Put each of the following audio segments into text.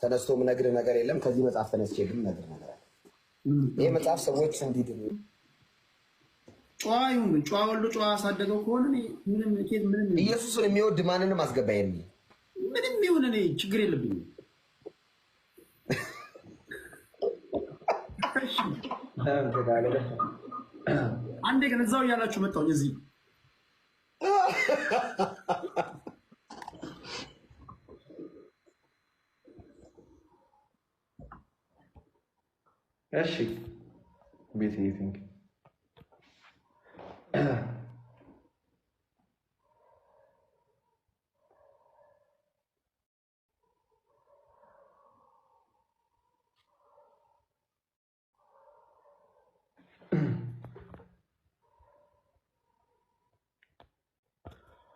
ተነስቶ ምነግር ነገር የለም። ከዚህ መጽሐፍ ተነስቼ ግን ነገር ነገር አለ። ይሄ መጽሐፍ ሰዎች እንዲድኑ ጨዋ ይሁን ግን ጨዋ ወልዶ ጨዋ ያሳደገው ከሆነ ምንም ኢየሱስን የሚወድ ማንንም አስገባ የሚል ምንም ይሁን እኔ ችግር የለብኝም። አንዴ ግን እዛው እያላችሁ መጣሁ እዚህ እሺ ቤት ይቲንክ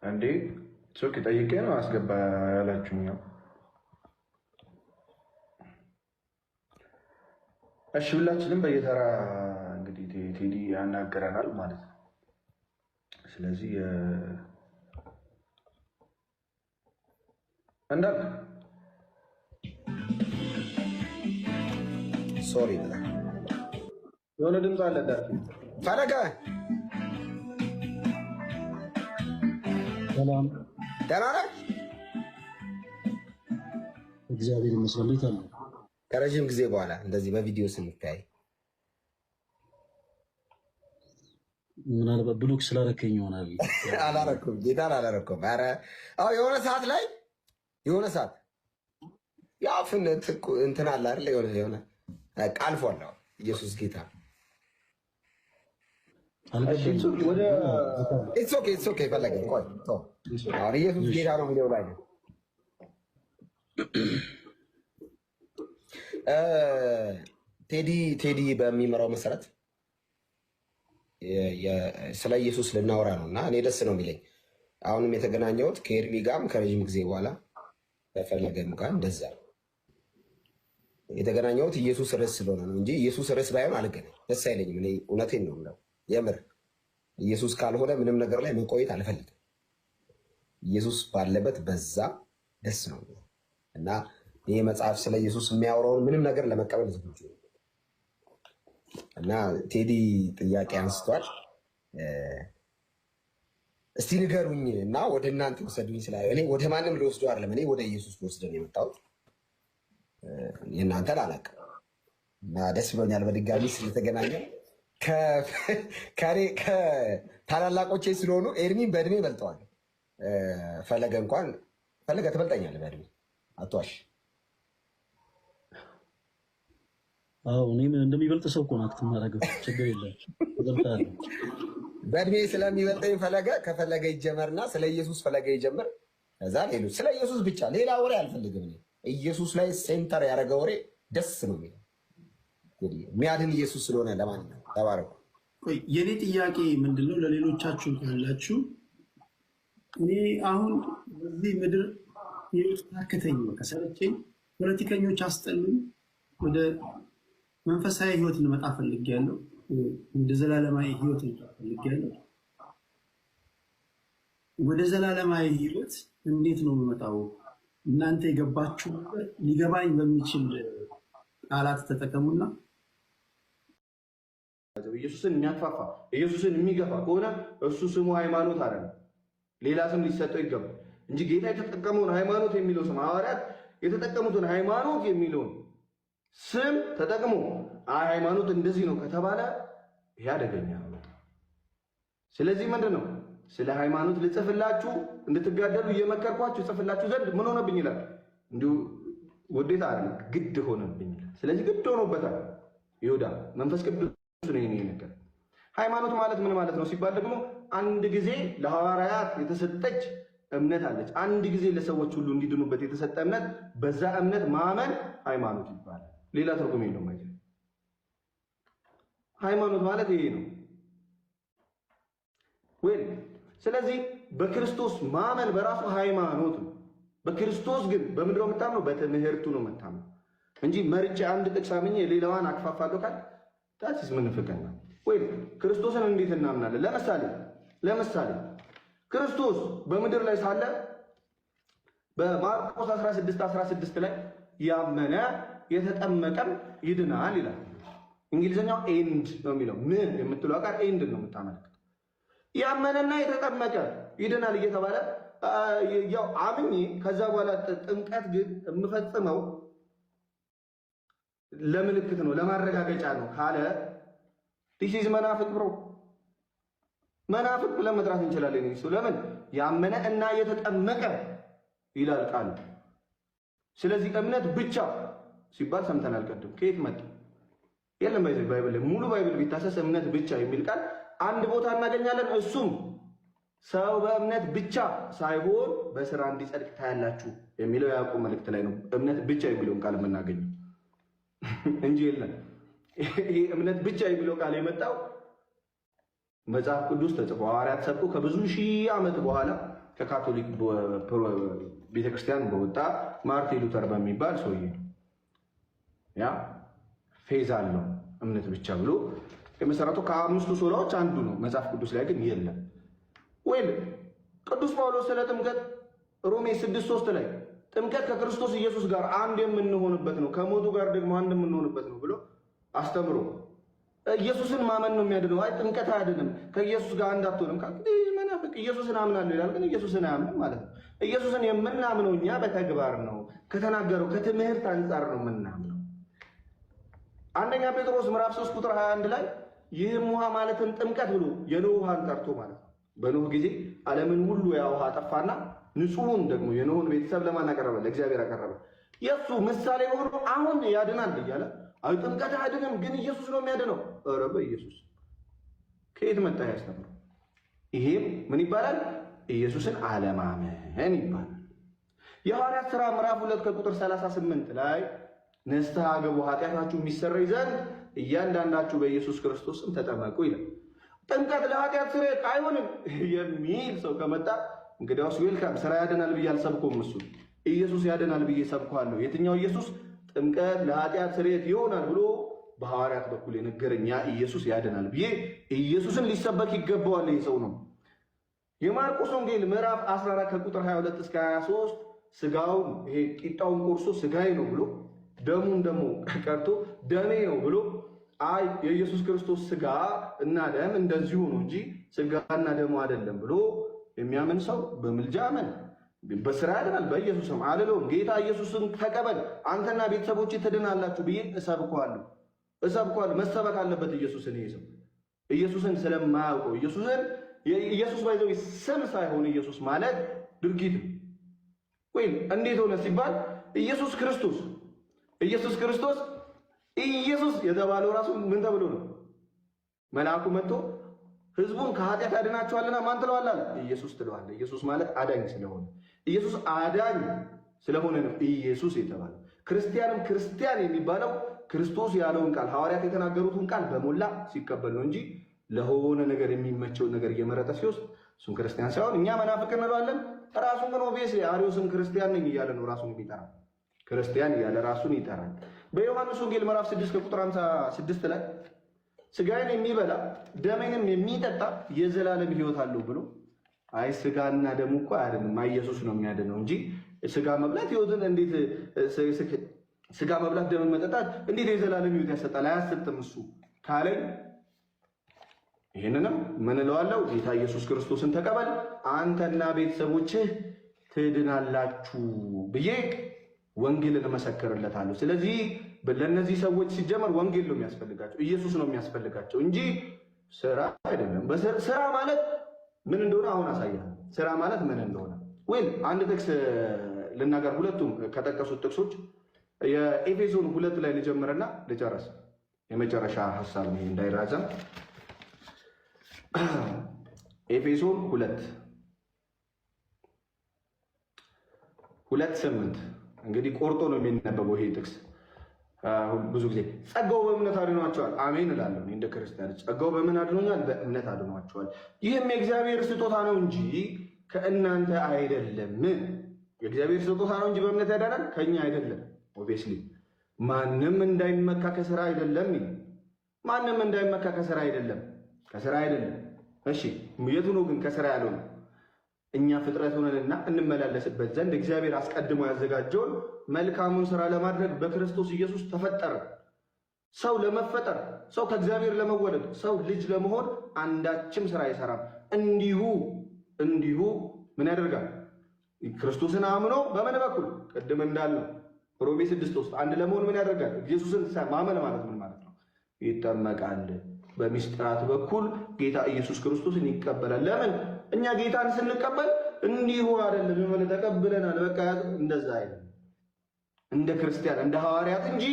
አንዴ ሶክ ጠይቄ ነው አስገባ ያላችሁኝ ነው። እሺ ሁላችንም በየተራ እንግዲህ ቴዲ ያናገረናል ማለት ነው። ስለዚህ እንዳል ሶሪ የሆነ ድምፅ አለ ዳር ፈለገ ሰላም ደህና ነህ? እግዚአብሔር ይመስገን። እንዴት አለ? ከረጅም ጊዜ በኋላ እንደዚህ በቪዲዮ ስንታይ ምናልባት ብሎክ ስላደረከኝ ይሆናል። አላረኩም፣ ጌታን አላረኩም። ኧረ አዎ የሆነ ሰዓት ያፍን እንትን አለ አይደል? የሆነ ቃልፏል። ኢየሱስ ጌታ ኢትስ ኦኬ ፈለገ ቆይ አሁን ኢየሱስ ጌታ ነው የሚለው ላይ ነው። ቴዲ በሚመራው መሰረት ስለ ኢየሱስ ልናወራ ነው እና እኔ ደስ ነው የሚለኝ። አሁንም የተገናኘሁት ከኤርሚ ጋርም ከረዥም ጊዜ በኋላ በፈለገም ጋር እንደዛ የተገናኘሁት ኢየሱስ ርዕስ ስለሆነ ነው እንጂ ኢየሱስ ርዕስ ባይሆን አልገናኝ ደስ አይለኝም። እኔ እውነቴን ነው የምለው። የምር ኢየሱስ ካልሆነ ምንም ነገር ላይ መቆየት አልፈልግም። ኢየሱስ ባለበት በዛ ደስ ነው እና ይህ መጽሐፍ ስለ ኢየሱስ የሚያወራውን ምንም ነገር ለመቀበል ዝግጁ ነው እና ቴዲ ጥያቄ አንስቷል። እስቲ ንገሩኝ እና ወደ እናንተ ወሰዱኝ ስላለ እኔ ወደ ማንም ልወስዱ አይደለም፣ እኔ ወደ ኢየሱስ ልወስደን የመጣሁት የእናንተን አላውቅም እና ደስ ብሎኛል በድጋሚ ስለተገናኘ። ከታላላቆቼ ስለሆኑ ኤርሚን በእድሜ በልጠዋል። ፈለገ ትበልጠኛለህ በእድሜ አትዋሽ። አዎ እኔም እንደሚበልጥ ሰው እኮ ነው አክት የማደርገው። ችግር የለም በእድሜ ስለሚበልጠኝ ከፈለገ ይጀመርና ስለ ኢየሱስ ፈለገ ይጀምር። ከዛ ሌሎች ስለ ኢየሱስ ብቻ ሌላ ወሬ አልፈልግም። ኢየሱስ ላይ ሴንተር ያደረገ ወሬ ደስ ነው የሚለው የሚያድን ኢየሱስ ስለሆነ። ለማንኛውም ተባረኩ። የኔ ጥያቄ ምንድነው ለሌሎቻችሁ ካላችሁ፣ እኔ አሁን በዚህ ምድር ህይወት ታከተኝ ከሰለቸኝ፣ ፖለቲከኞች አስጠሉኝ፣ ወደ መንፈሳዊ ህይወት እንመጣ ፈልጌያለሁ፣ ወደ ዘላለማዊ ህይወት እንመጣ ፈልጌያለሁ። ወደ ዘላለማዊ ህይወት እንዴት ነው የምመጣው? እናንተ የገባችሁ ነገር ሊገባኝ በሚችል ቃላት ተጠቀሙና ኢየሱስን የሚያጥፋፋ ኢየሱስን የሚገፋ ከሆነ እሱ ስሙ ሃይማኖት አይደለም፣ ሌላ ስም ሊሰጠው ይገባል እንጂ ጌታ የተጠቀመውን ሃይማኖት የሚለው ስም ሐዋርያት የተጠቀሙትን ሃይማኖት የሚለውን ስም ተጠቅሞ ሃይማኖት እንደዚህ ነው ከተባለ ይሄ አደገኛ ነው። ስለዚህ ምንድን ነው ስለ ሃይማኖት ልጽፍላችሁ እንድትጋደሉ እየመከርኳችሁ ጽፍላችሁ ዘንድ ምን ሆነብኝ ይላል። እንዲሁ ውዴታ አይደለም ግድ ሆነብኝ ይላል። ስለዚህ ግድ ሆኖበታል ይሁዳ መንፈስ ቅዱስ ነው ይሄ ነገር። ሃይማኖት ማለት ምን ማለት ነው ሲባል ደግሞ አንድ ጊዜ ለሐዋርያት የተሰጠች እምነት አለች። አንድ ጊዜ ለሰዎች ሁሉ እንዲድኑበት የተሰጠ እምነት፣ በዛ እምነት ማመን ሃይማኖት ይባላል። ሌላ ትርጉም የለውም። ሃይማኖት ማለት ይሄ ነው ወይ? ስለዚህ በክርስቶስ ማመን በራሱ ሃይማኖት ነው። በክርስቶስ ግን በምድር ነው የምታምነው፣ በትምህርቱ ነው የምታምነው እንጂ መርጬ አንድ ጥቅስ አምኜ ሌላዋን አክፋፋለሁ ካል ታዲስ ምን ፍቅር ነው ወይ? ክርስቶስን እንዴት እናምናለን? ለምሳሌ ክርስቶስ በምድር ላይ ሳለ በማርቆስ 16:16 ላይ ያመነ የተጠመቀም ይድናል ይላል። እንግሊዝኛው ኤንድ ነው የሚለው። ምን የምትለው ቃል ኤንድ ነው የምታመለክተው። ያመነና የተጠመቀ ይድናል እየተባለ ያው አምኜ ከዛ በኋላ ጥምቀት ግን የምፈጽመው ለምልክት ነው ለማረጋገጫ ነው ካለ ዲስ መናፍቅ ብሮ መናፍቅ ብለን መጥራት እንችላለን። እሱ ለምን ያመነ እና የተጠመቀ ይላል ቃል። ስለዚህ እምነት ብቻ ሲባል ሰምተናል ቀደም። ከየት መጣ? የለም ባይብል ሙሉ ባይብል ቢታሰስ እምነት ብቻ የሚል ቃል አንድ ቦታ እናገኛለን። እሱም ሰው በእምነት ብቻ ሳይሆን በስራ እንዲጸድቅ ታያላችሁ የሚለው ያዕቆብ መልእክት ላይ ነው እምነት ብቻ የሚለውን ቃል የምናገኘው እንጂ የለም። ይሄ እምነት ብቻ የሚለው ቃል የመጣው መጽሐፍ ቅዱስ ተጽፎ ሐዋርያት ሰብኮ ከብዙ ሺህ ዓመት በኋላ ከካቶሊክ ቤተክርስቲያን በወጣ ማርቲን ሉተር በሚባል ሰውዬ ያ ፌዝ አለው እምነት ብቻ ብሎ የመሰረቱ ከአምስቱ ሶላዎች አንዱ ነው። መጽሐፍ ቅዱስ ላይ ግን የለም። ወይም ቅዱስ ጳውሎስ ስለ ጥምቀት ሮሜ 6:3 ላይ ጥምቀት ከክርስቶስ ኢየሱስ ጋር አንድ የምንሆንበት ነው፣ ከሞቱ ጋር ደግሞ አንድ የምንሆንበት ነው ብሎ አስተምሮ ኢየሱስን ማመን ነው የሚያድነው። አይ ጥምቀት አያድንም፣ ከኢየሱስ ጋር አንድ አትሆንም ካል መናፍቅ ኢየሱስን አምናለሁ ይላል፣ ግን ኢየሱስን አያምንም ማለት ነው። ኢየሱስን የምናምነው እኛ በተግባር ነው፣ ከተናገረው ከትምህርት አንጻር ነው የምናምነው። አንደኛ ጴጥሮስ ምዕራፍ 3 ቁጥር 21 ላይ ይህም ውሃ ማለትም ጥምቀት ብሎ የኖህ ውሃን ጠርቶ ማለት ነው። በኖህ ጊዜ ዓለምን ሁሉ ያ ውሃ ጠፋና ንጹሑን ደግሞ የኖህን ቤተሰብ ለማን አቀረበ? ለእግዚአብሔር አቀረበ። የእሱ ምሳሌ ሆኖ አሁን ያድናል እያለ አይ ጥምቀት አያድንም፣ ግን ኢየሱስ ነው የሚያድነው። ኧረ በኢየሱስ ከየት መጣ ያስተምረው? ይሄም ምን ይባላል? ኢየሱስን አለማመን ይባላል። የሐዋርያት ሥራ ምዕራፍ 2 ከቁጥር 38 ላይ ንስሐ ግቡ ኃጢአታችሁ የሚሰረይ ዘንድ እያንዳንዳችሁ በኢየሱስ ክርስቶስም ተጠመቁ ይላል። ጥምቀት ለኃጢአት ስርየት አይሆንም የሚል ሰው ከመጣ እንግዲያውስ ዌልካም። ስራ ያድናል ብዬ አልሰብኩም፣ እሱ ኢየሱስ ያድናል ብዬ ሰብኳለሁ። የትኛው ኢየሱስ? ጥምቀት ለኃጢአት ስርየት ይሆናል ብሎ በሐዋርያት በኩል የነገረኝ ያ ኢየሱስ ያድናል ብዬ ኢየሱስን ሊሰበክ ይገባዋል። ይህ ሰው ነው። የማርቆስ ወንጌል ምዕራፍ 14 ከቁጥር 22 እስከ 23 ስጋውን ይሄ ቂጣውን ቆርሶ ስጋዬ ነው ብሎ ደሙን ደግሞ ቀርቶ ደሜ ነው ብሎ አይ የኢየሱስ ክርስቶስ ስጋ እና ደም እንደዚሁ ነው እንጂ ስጋና ደሙ አይደለም ብሎ የሚያምን ሰው በምልጃ አመን በስራ ያድናል። በኢየሱስም አልለውም። ጌታ ኢየሱስን ተቀበል አንተና ቤተሰቦች ትድናላችሁ ብዬ እሰብከዋለሁ። መሰበክ አለበት ኢየሱስን። ይሄ ሰው ኢየሱስን ስለማያውቀው ኢየሱስ ባይዘው ስም ሳይሆን ኢየሱስ ማለት ድርጊት ወይም እንዴት ሆነ ሲባል ኢየሱስ ክርስቶስ ኢየሱስ የተባለው ራሱ ምን ተብሎ ነው? መልአኩ መጥቶ ህዝቡን ከኃጢአት ያድናቸዋልና ማን ትለዋለህ? ኢየሱስ ትለዋለህ። ኢየሱስ ማለት አዳኝ ስለሆነ ኢየሱስ አዳኝ ስለሆነ ነው ኢየሱስ የተባለው። ክርስቲያንም ክርስቲያን የሚባለው ክርስቶስ ያለውን ቃል ሐዋርያት የተናገሩትን ቃል በሞላ ሲቀበል ነው እንጂ ለሆነ ነገር የሚመቸውን ነገር እየመረጠ ሲወስድ እሱን ክርስቲያን ሳይሆን እኛ መናፍቅ እንለዋለን። ራሱን ግን ኦብቪየስሊ አሪዮስም ክርስቲያን ነኝ እያለ ነው ራሱን የሚጠራ ክርስቲያን እያለ ራሱን ይጠራል። በዮሐንስ ወንጌል ምዕራፍ 6 ከቁጥር 56 ላይ ስጋዬን የሚበላ ደሜንም የሚጠጣ የዘላለም ሕይወት አለው ብሎ አይ ስጋና ደሙ እኮ አያድንም፣ ኢየሱስ ነው የሚያድነው እንጂ ስጋ መብላት ሕይወትን እንዴት ስጋ መብላት ደምን መጠጣት እንዴት የዘላለም ሕይወት ያሰጣል? አያሰጥም እሱ ካለኝ ይህንንም ምን እለዋለሁ? ጌታ ኢየሱስ ክርስቶስን ተቀበል አንተና ቤተሰቦችህ ትድናላችሁ ብዬ ወንጌልን እመሰክርለታለሁ። ስለዚህ ለእነዚህ ሰዎች ሲጀመር ወንጌል ነው የሚያስፈልጋቸው፣ ኢየሱስ ነው የሚያስፈልጋቸው እንጂ ስራ አይደለም። ስራ ማለት ምን እንደሆነ አሁን አሳያለሁ። ስራ ማለት ምን እንደሆነ ወይ አንድ ጥቅስ ልናገር። ሁለቱም ከጠቀሱት ጥቅሶች የኤፌሶን 2 ላይ ልጀምርና ልጨርስ። የመጨረሻ ሐሳብ ነው እንዳይራዘም። ኤፌሶን 2:8 እንግዲህ ቆርጦ ነው የሚነበበው ይሄ ጥቅስ። ብዙ ጊዜ ጸጋው በእምነት አድኗቸዋል። አሜን እላለሁ። እንደ ክርስቲያን ጸጋው በምን አድኖኛል? በእምነት አድኗቸዋል። ይህም የእግዚአብሔር ስጦታ ነው እንጂ ከእናንተ አይደለም። የእግዚአብሔር ስጦታ ነው እንጂ በእምነት ያዳናል፣ ከኛ አይደለም። ኦብቪየስሊ ማንም እንዳይመካ ከስራ አይደለም። ማንም እንዳይመካ ከስራ አይደለም፣ ከስራ አይደለም። እሺ የቱ ነው ግን ከስራ ያለው ነው? እኛ ፍጥረት ሆነንና እንመላለስበት ዘንድ እግዚአብሔር አስቀድሞ ያዘጋጀውን መልካሙን ስራ ለማድረግ በክርስቶስ ኢየሱስ ተፈጠረ። ሰው ለመፈጠር፣ ሰው ከእግዚአብሔር ለመወለድ፣ ሰው ልጅ ለመሆን አንዳችም ስራ አይሰራም። እንዲሁ ምን ያደርጋል? ክርስቶስን አምኖ በምን በኩል? ቅድም እንዳልነው ሮሜ 6 ውስጥ አንድ ለመሆን ምን ያደርጋል? ኢየሱስን ማመን ማለት ምን ማለት ነው? ይጠመቃል። በሚስጥራት በኩል ጌታ ኢየሱስ ክርስቶስን ይቀበላል። ለምን? እኛ ጌታን ስንቀበል እንዲሁ አይደለም፣ ምን ተቀብለናል በቃ እንደዛ አይደለም። እንደ ክርስቲያን እንደ ሐዋርያት እንጂ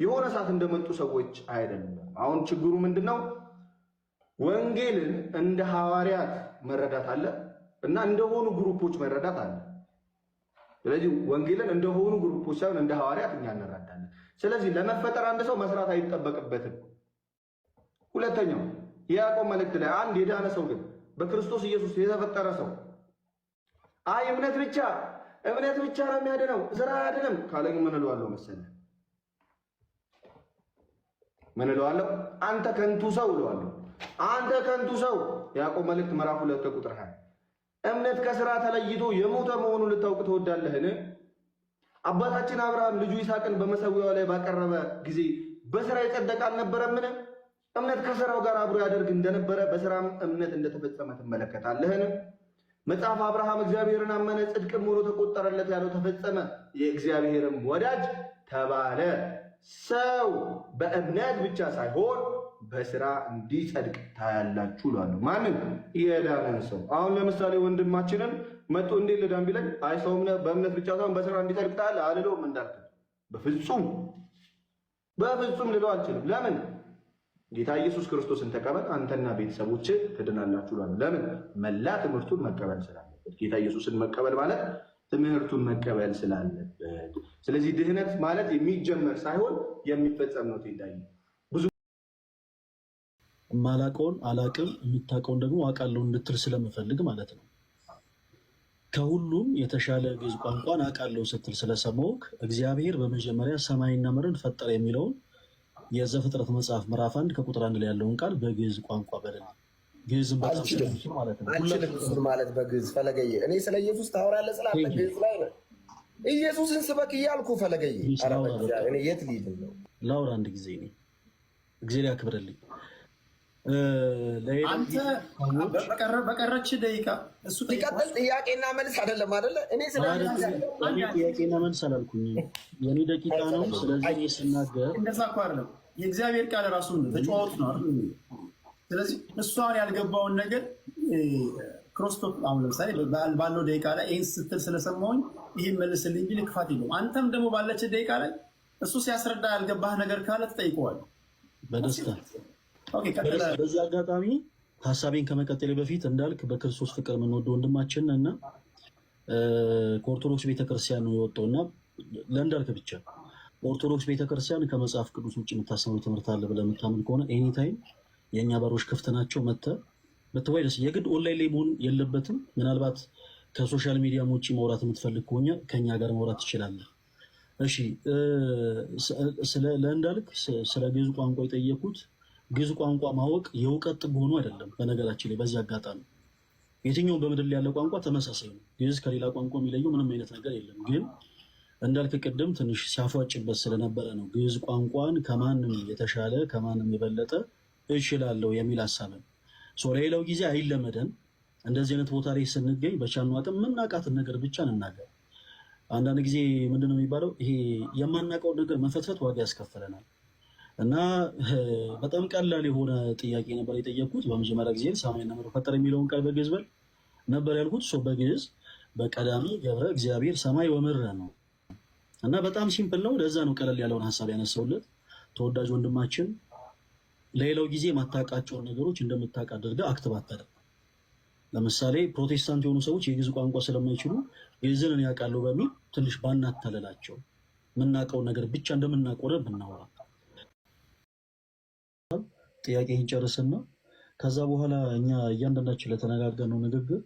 የሆነ ሰዓት እንደመጡ ሰዎች አይደለም። አሁን ችግሩ ምንድነው? ወንጌልን እንደ ሐዋርያት መረዳት አለ እና እንደሆኑ ግሩፖች መረዳት አለ። ስለዚህ ወንጌልን እንደሆኑ ግሩፖች ሳይሆን እንደ ሐዋርያት እኛ እንረዳለን። ስለዚህ ለመፈጠር አንድ ሰው መስራት አይጠበቅበትም። ሁለተኛው የያዕቆብ መልእክት ላይ አንድ የዳነ ሰው ግን በክርስቶስ ኢየሱስ የተፈጠረ ሰው እምነት ብቻ ነው የሚያድነው ስራ አያድንም ካለኝ ምን እለዋለሁ መሰለህ? ምን እለዋለሁ? አንተ ከንቱ ሰው እለዋለሁ። አንተ ከንቱ ሰው። ያዕቆብ መልእክት ምዕራፍ 2 ቁጥር 20 እምነት ከስራ ተለይቶ የሞተ መሆኑን ልታውቅ ትወዳለህን? አባታችን አብርሃም ልጁ ይስሐቅን በመሰዊያው ላይ ባቀረበ ጊዜ በስራ የጸደቀ አልነበረምን? እምነት ከስራው ጋር አብሮ ያደርግ እንደነበረ በስራም እምነት እንደተፈጸመ ትመለከታለህን? መጽሐፍ አብርሃም እግዚአብሔርን አመነ ጽድቅም ሆኖ ተቆጠረለት ያለው ተፈጸመ፣ የእግዚአብሔርም ወዳጅ ተባለ። ሰው በእምነት ብቻ ሳይሆን በስራ እንዲጸድቅ ታያላችሁ እላለሁ። ማንን? የዳነን ሰው። አሁን ለምሳሌ ወንድማችንን መጥቶ እንዴት ልዳን ቢለኝ አይ ሰው በእምነት ብቻ ሳይሆን በስራ እንዲጸድቅ ታያለህ አልለውም። እንዳልክ በፍጹም ልለው አልችልም። ለምን? ጌታ ኢየሱስ ክርስቶስን ተቀበል አንተና ቤተሰቦች ትድናላችሁ እላለሁ። ለምን? መላ ትምህርቱን መቀበል ስላለበት። ጌታ ኢየሱስን መቀበል ማለት ትምህርቱን መቀበል ስላለበት። ስለዚህ ድህነት ማለት የሚጀመር ሳይሆን የሚፈጸም ነው። ትይዳይ ማላቀውን አላቅም የምታውቀውን ደግሞ አውቃለሁ እንድትል ስለምፈልግ ማለት ነው። ከሁሉም የተሻለ ግዕዝ ቋንቋን አውቃለሁ ስትል ስለሰማሁህ እግዚአብሔር በመጀመሪያ ሰማይና ምድርን ፈጠረ የሚለውን የዘፍጥረት መጽሐፍ ምዕራፍ 1 ከቁጥር 1 ላይ ያለውን ቃል በግዕዝ ቋንቋ በደል ግዕዝን በጣም ማለት ነው። ሁላችንም ማለት በግዕዝ ፈለገየ እኔ ስለ ኢየሱስ ታወራለህ ስላለ ግዕዝ ላይ ነው። ኢየሱስን ስበክ እያልኩ ፈለገየ እኔ የት ልሂድ ነው? ላውራ አንድ ጊዜ እኔ እግዚአብሔር ያክብርልኝ። አንተ በቀረች ደቂቃ እሱ ሲቀጥል ጥያቄና መልስ አይደለም አይደለ? እኔ ጥያቄና መልስ አላልኩኝ፣ የኔ ደቂቃ ነው። ስለዚህ ስናገር እንደዛ እኮ አይደለም። የእግዚአብሔር ቃል ራሱ ተጫዋቱ ነው አይደል? ስለዚህ እሷን ያልገባውን ነገር ክርስቶስ አሁን ለምሳሌ ባለው ደቂቃ ላይ ይህን ስትል ስለሰማሁኝ ይህን መልስልኝ ቢል ክፋት የለውም። አንተም ደግሞ ባለች ደቂቃ ላይ እሱ ሲያስረዳ ያልገባህ ነገር ካለ ትጠይቀዋለህ በደስታ። በዚህ አጋጣሚ ሀሳቤን ከመቀጠሌ በፊት እንዳልክ በክርስቶስ ፍቅር የምንወደው ወንድማችን እና ከኦርቶዶክስ ቤተክርስቲያን ነው የወጣው እና ለእንዳልክ ብቻ ኦርቶዶክስ ቤተክርስቲያን ከመጽሐፍ ቅዱስ ውጭ የምታስተምረው ትምህርት አለ ብለህ የምታምን ከሆነ ኤኒታይም የእኛ በሮች ክፍት ናቸው። መተዋይ ደስ የግድ ኦንላይን ላይ መሆን የለበትም። ምናልባት ከሶሻል ሚዲያም ውጭ ማውራት የምትፈልግ ከሆነ ከእኛ ጋር ማውራት ትችላለህ። እሺ፣ ለእንዳልክ ስለ ግዕዝ ቋንቋ የጠየኩት ግዕዝ ቋንቋ ማወቅ የእውቀት ጥግ ሆኖ አይደለም። በነገራችን ላይ በዚህ አጋጣሚ የትኛውም በምድር ላይ ያለ ቋንቋ ተመሳሳይ ነው። ግዕዝ ከሌላ ቋንቋ የሚለየው ምንም አይነት ነገር የለም። ግን እንዳልክ ቅድም ትንሽ ሲያፏጭበት ስለነበረ ነው ግዕዝ ቋንቋን ከማንም የተሻለ ከማንም የበለጠ እችላለሁ የሚል ሀሳብን ሌላው ጊዜ አይለመደን። እንደዚህ አይነት ቦታ ላይ ስንገኝ በቻልነው አቅም የምናውቃትን ነገር ብቻ እንናገር። አንዳንድ ጊዜ ምንድነው የሚባለው ይሄ የማናውቀው ነገር መፈትፈት ዋጋ ያስከፍለናል። እና በጣም ቀላል የሆነ ጥያቄ ነበር የጠየቅኩት። በመጀመሪያ ጊዜ ሰማይና ምድር ፈጠረ የሚለውን ቃል በግዕዝ በል ነበር ያልኩት። በግዕዝ በቀዳሚ ገብረ እግዚአብሔር ሰማይ ወምድር ነው እና በጣም ሲምፕል ነው። ለዛ ነው ቀለል ያለውን ሀሳብ ያነሳውለት። ተወዳጅ ወንድማችን ለሌላው ጊዜ ማታውቃቸውን ነገሮች እንደምታውቅ አድርገህ አክትብ አታድርግ። ለምሳሌ ፕሮቴስታንት የሆኑ ሰዎች የግዕዝ ቋንቋ ስለማይችሉ ግዕዝን እኔ አውቃለሁ በሚል ትንሽ ባናታለላቸው፣ የምናውቀውን ነገር ብቻ እንደምናቆረ ብናወራ። ጥያቄህን ጨርስና ከዛ በኋላ እኛ እያንዳንዳችን ለተነጋገርነው ንግግር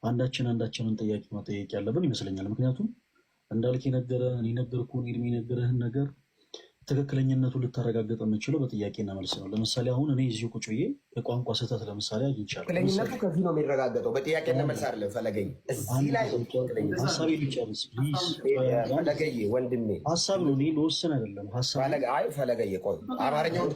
አንዳችንን ጥያቄ መጠየቅ ያለብን ይመስለኛል። ምክንያቱም እንዳልክ የነገረህን የነገርኩህን ኤርሚ የነገረህን ነገር ትክክለኛነቱን ልታረጋግጥ የምችለው በጥያቄና መልስ ነው። ለምሳሌ አሁን እኔ እዚሁ ቁጭ ብዬ የቋንቋ ስህተት ለምሳሌ አግኝቻለሁ። ትክክለኛነቱ ከዚህ ነው የሚረጋገጠው፣ በጥያቄና መልስ አይደለም። ፈለገኝ እዚህ ላይ ሀሳቤ ሊጨርስ ፈለገኝ ወንድሜ፣ ሀሳብ ነው። እኔ ልወስን አይደለም ሀሳብ። ፈለገኝ ቆይ፣ አማርኛውን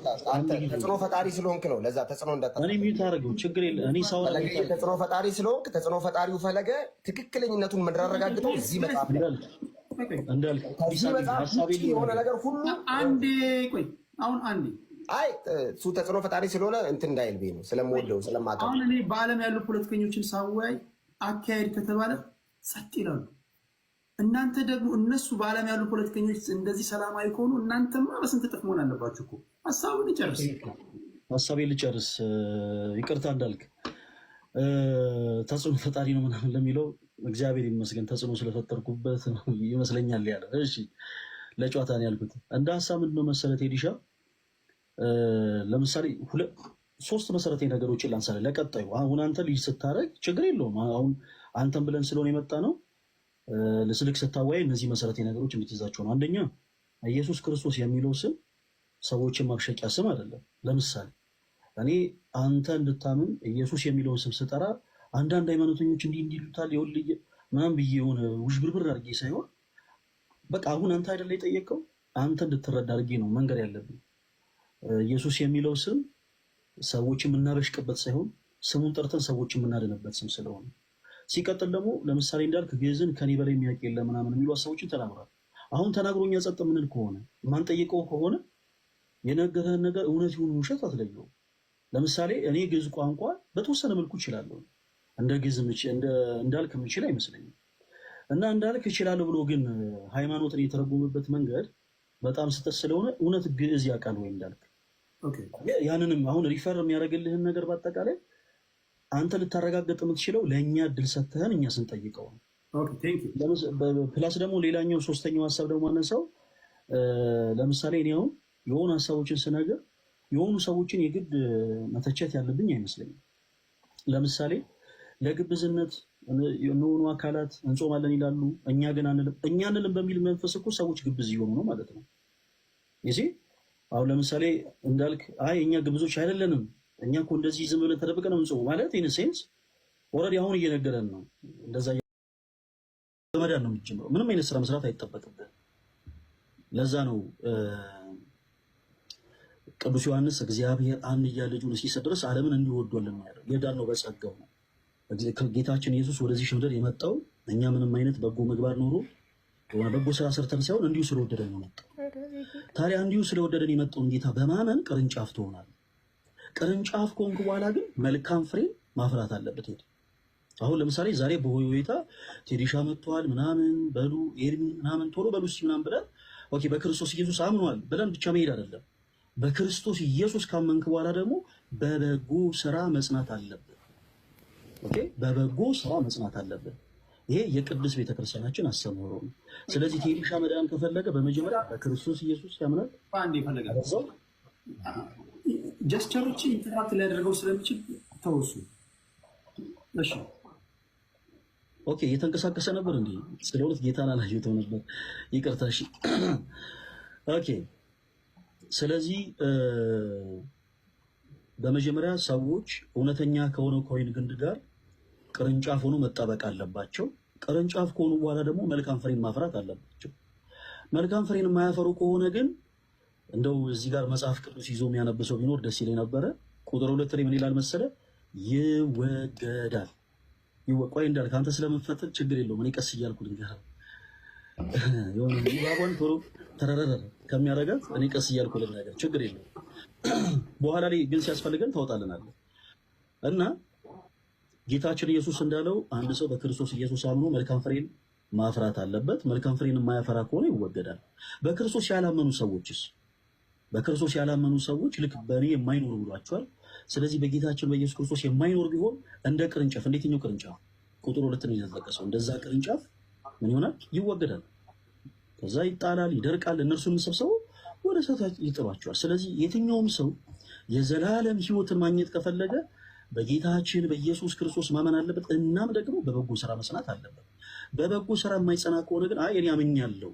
ተጽዕኖ ፈጣሪ ስለሆንክ ነው። ለዛ ተጽዕኖ እኔ ሚዩት አደረገው ችግር የለ። እኔ ሰው ተጽዕኖ ፈጣሪ ስለሆንክ ተጽዕኖ ፈጣሪው ፈለገ ትክክለኝነቱን መረጋገጠው እዚህ መጽሐፍ ላይ እንዳልክ የሆነ ነገር ሁሉ አንዴ ቆይ፣ አሁን አንዴ አይ እሱ ተጽዕኖ ፈጣሪ ስለሆነ እንትን እንዳይል ብዬ ነው፣ ስለምወደው ስለማውቀው። አሁን እኔ በዓለም ያሉ ፖለቲከኞችን ሳወያይ አካሄድ ከተባለ ጸጥ ይላሉ። እናንተ ደግሞ እነሱ በዓለም ያሉ ፖለቲከኞች እንደዚህ ሰላማዊ ከሆኑ እናንተማ በስንት እጥፍ መሆን አለባችሁ እኮ። ሀሳቡን ይጨርስ። ሀሳቤን ልጨርስ። ይቅርታ እንዳልክ ተጽዕኖ ፈጣሪ ነው ምናምን ለሚለው እግዚአብሔር ይመስገን ተጽዕኖ ስለፈጠርኩበት ነው ይመስለኛል ያለ። እሺ ለጨዋታ ነው ያልኩት። እንደ ሀሳብ ምንድነው መሰለህ ቴዲሻ፣ ለምሳሌ ሶስት መሰረታዊ ነገሮችን ላንሳለህ ለቀጣዩ። አሁን አንተ ልጅ ስታረግ ችግር የለውም። አሁን አንተን ብለን ስለሆነ የመጣ ነው ለስልክ ስታዋይ እነዚህ መሰረታዊ ነገሮች እንድትይዛቸው ነው። አንደኛ ኢየሱስ ክርስቶስ የሚለው ስም ሰዎችን ማብሸቂያ ስም አይደለም። ለምሳሌ እኔ አንተ እንድታምን ኢየሱስ የሚለውን ስም ስጠራ አንዳንድ ሃይማኖተኞች እንዲህ ይሉታል ይኸውልህ ምናምን ብዬ የሆነ ውዥብርብር አድርጌ ሳይሆን በቃ አሁን አንተ አይደለ የጠየቀው አንተ እንድትረዳ አድርጌ ነው መንገድ ያለብኝ። ኢየሱስ የሚለው ስም ሰዎች የምናበሽቅበት ሳይሆን ስሙን ጠርተን ሰዎች የምናድንበት ስም ስለሆነ፣ ሲቀጥል ደግሞ ለምሳሌ እንዳልክ ግዕዝን ከኔ በላይ የሚያውቅ የለም ምናምን የሚሉ ሀሳቦችን ተናግሯል። አሁን ተናግሮኛ ጸጥ ምንል ከሆነ ማንጠይቀው ከሆነ የነገረህን ነገር እውነት ይሁን ውሸት አትለየው። ለምሳሌ እኔ ግዕዝ ቋንቋ በተወሰነ መልኩ እችላለሁ፣ እንደ ግዕዝ እንዳልክ የምችል አይመስለኝም። እና እንዳልክ እችላለሁ ብሎ ግን ሃይማኖትን የተረጎመበት መንገድ በጣም ስህተት ስለሆነ እውነት ግዕዝ ያውቃል ወይ እንዳልክ ያንንም አሁን ሪፈር የሚያደርግልህን ነገር በአጠቃላይ አንተ ልታረጋግጥ የምትችለው ለእኛ እድል ሰጥተህን እኛ ስንጠይቀው ነው። ፕላስ ደግሞ ሌላኛው ሶስተኛው ሀሳብ ደግሞ አነሳው። ለምሳሌ እኔ አሁን የሆኑ ሀሳቦችን ስነግር የሆኑ ሰዎችን የግድ መተቸት ያለብኝ አይመስለኝም። ለምሳሌ ለግብዝነት የሆኑ አካላት እንጾማለን ይላሉ፣ እኛ ግን አንልም። እኛ አንልም በሚል መንፈስ እኮ ሰዎች ግብዝ እየሆኑ ነው ማለት ነው። ይሄ አሁን ለምሳሌ እንዳልክ አይ እኛ ግብዞች አይደለንም፣ እኛ እኮ እንደዚህ ዝም ብለን ተደብቀን እንጾም ማለት ኢን ሴንስ ኦልሬዲ አሁን እየነገረን ነው። እንደዛ በመዳን ነው የሚጀምረው። ምንም አይነት ስራ መስራት አይጠበቅብህም። ለዛ ነው ቅዱስ ዮሐንስ እግዚአብሔር አንድያ ልጁን እስኪሰጥ ድረስ ዓለምን እንዲሁ ወዷል የሚያደርግ የዳነው በጸጋው ነው። ጌታችን ኢየሱስ ወደዚህ ምድር የመጣው እኛ ምንም አይነት በጎ ምግባር ኖሮ የሆነ በጎ ስራ ሰርተን ሳይሆን እንዲሁ ስለወደደን ነው የመጣው። ታዲያ እንዲሁ ስለወደደን የመጣውን ጌታ በማመን ቅርንጫፍ ትሆናል። ቅርንጫፍ ከሆንክ በኋላ ግን መልካም ፍሬ ማፍራት አለበት። አሁን ለምሳሌ ዛሬ በሆይ ሁኔታ ቴዲሻ መጥተዋል ምናምን በሉ ኤርሚ ምናምን ቶሎ በሉ እስኪ ምናምን ብለን ኦኬ በክርስቶስ ኢየሱስ አምኗል ብለን ብቻ መሄድ አይደለም። በክርስቶስ ኢየሱስ ካመንክ በኋላ ደግሞ በበጎ ስራ መጽናት አለብን። ኦኬ በበጎ ስራ መጽናት አለብን። ይሄ የቅዱስ ቤተክርስቲያናችን አስተምህሮ ነው። ስለዚህ ቴዲሻ መዳን ከፈለገ በመጀመሪያ በክርስቶስ ኢየሱስ ያምናል። አንድ ይፈልጋል ጀስቸሮች ኢንተራክት ሊያደርገው ስለሚችል ተወሱ። እሺ ኦኬ እየተንቀሳቀሰ ነበር እንዴ? ስለሁለት ጌታን አላየሁትም ነበር። ይቅርታ። እሺ ኦኬ። ስለዚህ በመጀመሪያ ሰዎች እውነተኛ ከሆነው ከወይን ግንድ ጋር ቅርንጫፍ ሆኖ መጣበቅ አለባቸው። ቅርንጫፍ ከሆኑ በኋላ ደግሞ መልካም ፍሬን ማፍራት አለባቸው። መልካም ፍሬን የማያፈሩ ከሆነ ግን እንደው እዚህ ጋር መጽሐፍ ቅዱስ ይዞ የሚያነብሰው ቢኖር ደስ ይለኝ ነበረ። ቁጥር 2 ላይ ምን ይላል መሰለ? ይወገዳል። ቆይ እንዳልክ አንተ ስለምንፈጥር ችግር የለውም። እኔ ቀስ እያልኩ ልንገርህ የሆነ ይባባን ቶሎ ተረረረ ከሚያረጋት እኔ ቀስ እያልኩ ልንገርህ ችግር የለውም። በኋላ ላይ ግን ሲያስፈልገን ታወጣልናለህ። እና ጌታችን ኢየሱስ እንዳለው አንድ ሰው በክርስቶስ ኢየሱስ አምኖ መልካም ፍሬን ማፍራት አለበት። መልካም ፍሬን የማያፈራ ከሆነ ይወገዳል። በክርስቶስ ያላመኑ ሰዎችስ? በክርስቶስ ያላመኑ ሰዎች ልክ በእኔ የማይኖር ብሏቸዋል። ስለዚህ በጌታችን በኢየሱስ ክርስቶስ የማይኖር ቢሆን እንደ ቅርንጫፍ፣ እንዴትኛው ቅርንጫፍ? ቁጥር 2 ነው የተጠቀሰው። እንደዛ ቅርንጫፍ ምን ይሆናል? ይወገዳል። ከዛ ይጣላል፣ ይደርቃል። እነርሱን ሰብስበው ወደ እሳት ይጥሏቸዋል። ስለዚህ የትኛውም ሰው የዘላለም ሕይወትን ማግኘት ከፈለገ በጌታችን በኢየሱስ ክርስቶስ ማመን አለበት። እናም ደግሞ በበጎ ስራ መስራት አለበት። በበጎ ስራ የማይጸና ከሆነ ግን አይ እኔ አምኛለሁ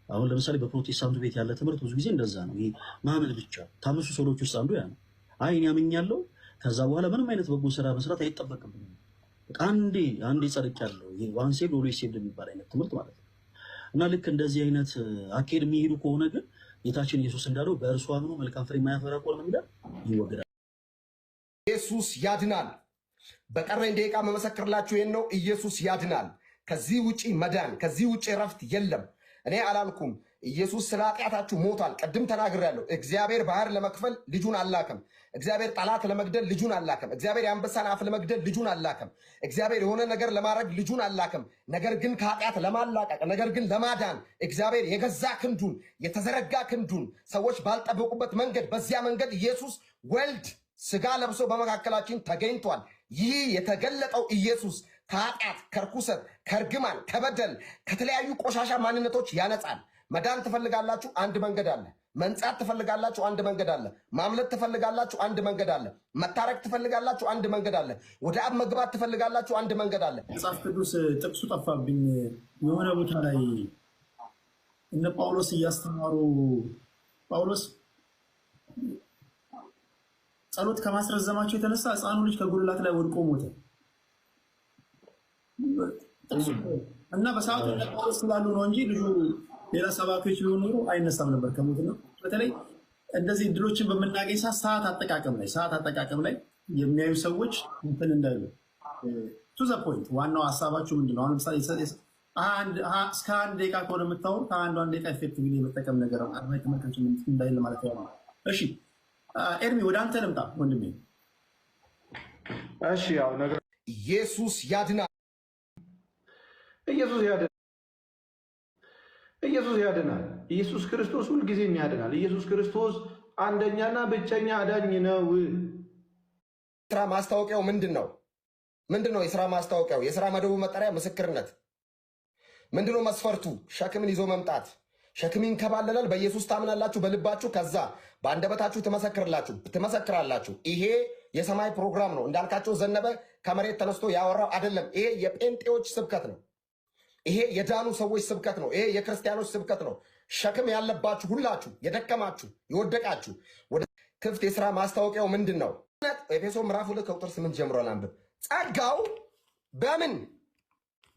አሁን ለምሳሌ በፕሮቴስታንቱ ቤት ያለ ትምህርት ብዙ ጊዜ እንደዛ ነው። ይሄ ማመን ብቻ ከአምስቱ ሰሎች ውስጥ አንዱ ያ ነው። አይ እኔ አምኛለሁ፣ ከዛ በኋላ ምንም አይነት በጎ ስራ መስራት አይጠበቅብኝም፣ አንዴ ጸድቄያለሁ፣ ይሄ ዋን ሴቭድ ኦልዌይስ ሴቭድ የሚባል አይነት ትምህርት ማለት ነው። እና ልክ እንደዚህ አይነት አካሄድ የሚሄዱ ከሆነ ግን ጌታችን ኢየሱስ እንዳለው በእርሱ አምኖ መልካም ፍሬ የማያፈራ ከሆነ ምን ይላል? ይወገዳል። ኢየሱስ ያድናል። በቀረኝ ደቂቃ መመሰክርላችሁ ይሄን ነው። ኢየሱስ ያድናል። ከዚህ ውጪ መዳን፣ ከዚህ ውጪ ረፍት የለም። እኔ አላልኩም። ኢየሱስ ስለ ኃጢአታችሁ ሞቷል። ቅድም ተናግሬያለሁ። እግዚአብሔር ባህር ለመክፈል ልጁን አላከም። እግዚአብሔር ጠላት ለመግደል ልጁን አላከም። እግዚአብሔር የአንበሳን አፍ ለመግደል ልጁን አላከም። እግዚአብሔር የሆነ ነገር ለማድረግ ልጁን አላከም። ነገር ግን ከኃጢአት ለማላቀቅ፣ ነገር ግን ለማዳን እግዚአብሔር የገዛ ክንዱን፣ የተዘረጋ ክንዱን ሰዎች ባልጠበቁበት መንገድ፣ በዚያ መንገድ ኢየሱስ ወልድ ስጋ ለብሶ በመካከላችን ተገኝቷል። ይህ የተገለጠው ኢየሱስ ከኃጢአት፣ ከርኩሰት፣ ከእርግማን፣ ከበደል፣ ከተለያዩ ቆሻሻ ማንነቶች ያነጻል። መዳን ትፈልጋላችሁ? አንድ መንገድ አለ። መንጻት ትፈልጋላችሁ? አንድ መንገድ አለ። ማምለጥ ትፈልጋላችሁ? አንድ መንገድ አለ። መታረቅ ትፈልጋላችሁ? አንድ መንገድ አለ። ወደ አብ መግባት ትፈልጋላችሁ? አንድ መንገድ አለ። መጽሐፍ ቅዱስ ጥቅሱ ጠፋብኝ። የሆነ ቦታ ላይ እነ ጳውሎስ እያስተማሩ ጳውሎስ ጸሎት ከማስረዘማቸው የተነሳ ሕፃኑ ልጅ ከጉልላት ላይ ወድቆ ሞተ እና በሰዓቱ ጳውሎስ ስላሉ ነው እንጂ ልጁ ሌላ ሰባኪዎች ቢሆኑ ኖሮ አይነሳም ነበር ከሞት ነው። በተለይ እንደዚህ እድሎችን በምናገኝ ሰዓት አጠቃቀም ላይ የሚያዩ ሰዎች እንትን እንዳይሉ ቱ ዘ ፖይንት። ዋናው ሀሳባችሁ ምንድን ነው? አሁን ለምሳሌ እስከ አንድ ደቂቃ ከሆነ የምታወሩ ከአንዷን ደቂቃ ኤፌክቲቭሊ የመጠቀም ነገር አድማጭ ተመልካች እንዳይል ማለት ነው። እሺ ኤርሚ ወደ አንተ ልምጣ ወንድሜ። እሺ ያው ነገር ኢየሱስ ያድናል። ኢየሱስ ያድናል። ኢየሱስ ክርስቶስ ሁልጊዜም ያድናል። ኢየሱስ ክርስቶስ አንደኛና ብቸኛ አዳኝ ነው። ስራ ማስታወቂያው ምንድን ነው? የስራ ማስታወቂያው? የስራ መደቡ መጠሪያ ምስክርነት። ምንድነው መስፈርቱ? ሸክምን ይዞ መምጣት። ሸክም ይንከባለላል። በኢየሱስ ታምናላችሁ በልባችሁ፣ ከዛ በአንደበታችሁ ትመሰክራላችሁ። ይሄ የሰማይ ፕሮግራም ነው። እንዳልካቸው ዘነበ ከመሬት ተነስቶ ያወራው አይደለም። ይሄ የጴንጤዎች ስብከት ነው። ይሄ የዳኑ ሰዎች ስብከት ነው። ይሄ የክርስቲያኖች ስብከት ነው። ሸክም ያለባችሁ ሁላችሁ፣ የደከማችሁ፣ የወደቃችሁ ወደ ክፍት የሥራ ማስታወቂያው ምንድን ነው? ኤፌሶ ምዕራፍ 2 ከቁጥር 8 ጀምሮ አንብብ። ጸጋው በምን?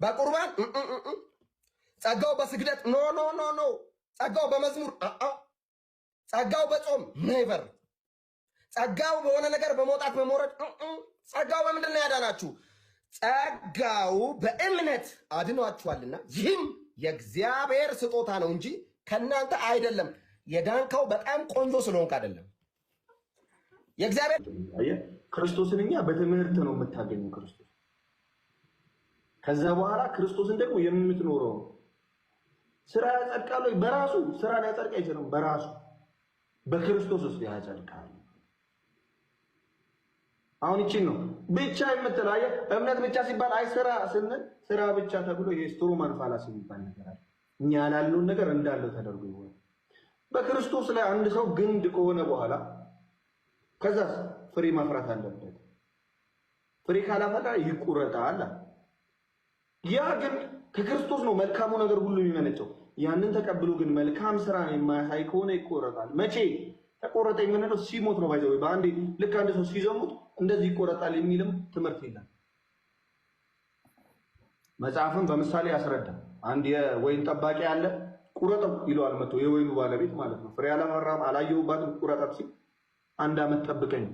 በቁርባን? ጸጋው በስግደት? ኖ። ጸጋው በመዝሙር? ጸጋው በጾም? ኔቨር። ጸጋው በሆነ ነገር በመውጣት በመውረድ? ጸጋው በምንድን ነው ያዳናችሁ? ጸጋው በእምነት አድኗችኋልና ይህም የእግዚአብሔር ስጦታ ነው እንጂ ከእናንተ አይደለም። የዳንከው በጣም ቆንጆ ስለሆንክ አይደለም። የእግዚአብሔር ክርስቶስን እኛ በትምህርት ነው የምታገኘው። ክርስቶስ ከዛ በኋላ ክርስቶስን ደግሞ የምትኖረው ስራ ያጸድቃል ወይ? በራሱ ስራ ሊያጸድቅ አይችልም። በራሱ በክርስቶስ ውስጥ ያጸድቃል። አሁን ይቺን ነው ብቻ የምትለው። አየህ፣ እምነት ብቻ ሲባል አይሰራ ስንል ስራ ብቻ ተብሎ ይሄ ስትሮማን ፋላሲ የሚባል ነገር አለ። እኛ ያላለውን ነገር እንዳለው ተደርጎ ይሆናል። በክርስቶስ ላይ አንድ ሰው ግንድ ከሆነ በኋላ ከዛ ፍሬ ማፍራት አለበት። ፍሬ ካላፈራ ይቆረጣል። ያ ግን ከክርስቶስ ነው መልካሙ ነገር ሁሉ የሚመነጨው። ያንን ተቀብሎ ግን መልካም ስራ የማያሳይ ከሆነ ይቆረጣል። መቼ ተቆረጠ የምንለው ሲሞት ነው። ባይዘው በአንዴ ልክ አንድ ሰው ሲዘሙት እንደዚህ ይቆረጣል የሚልም ትምህርት የለም። መጽሐፍን በምሳሌ ያስረዳል። አንድ የወይን ጠባቂ አለ። ቁረጠው ይለዋል መጥቶ፣ የወይኑ ባለቤት ማለት ነው። ፍሬ አላፈራም፣ አላየሁባትም፣ ቁረጣት ሲል 1 ዓመት ጠብቀኝ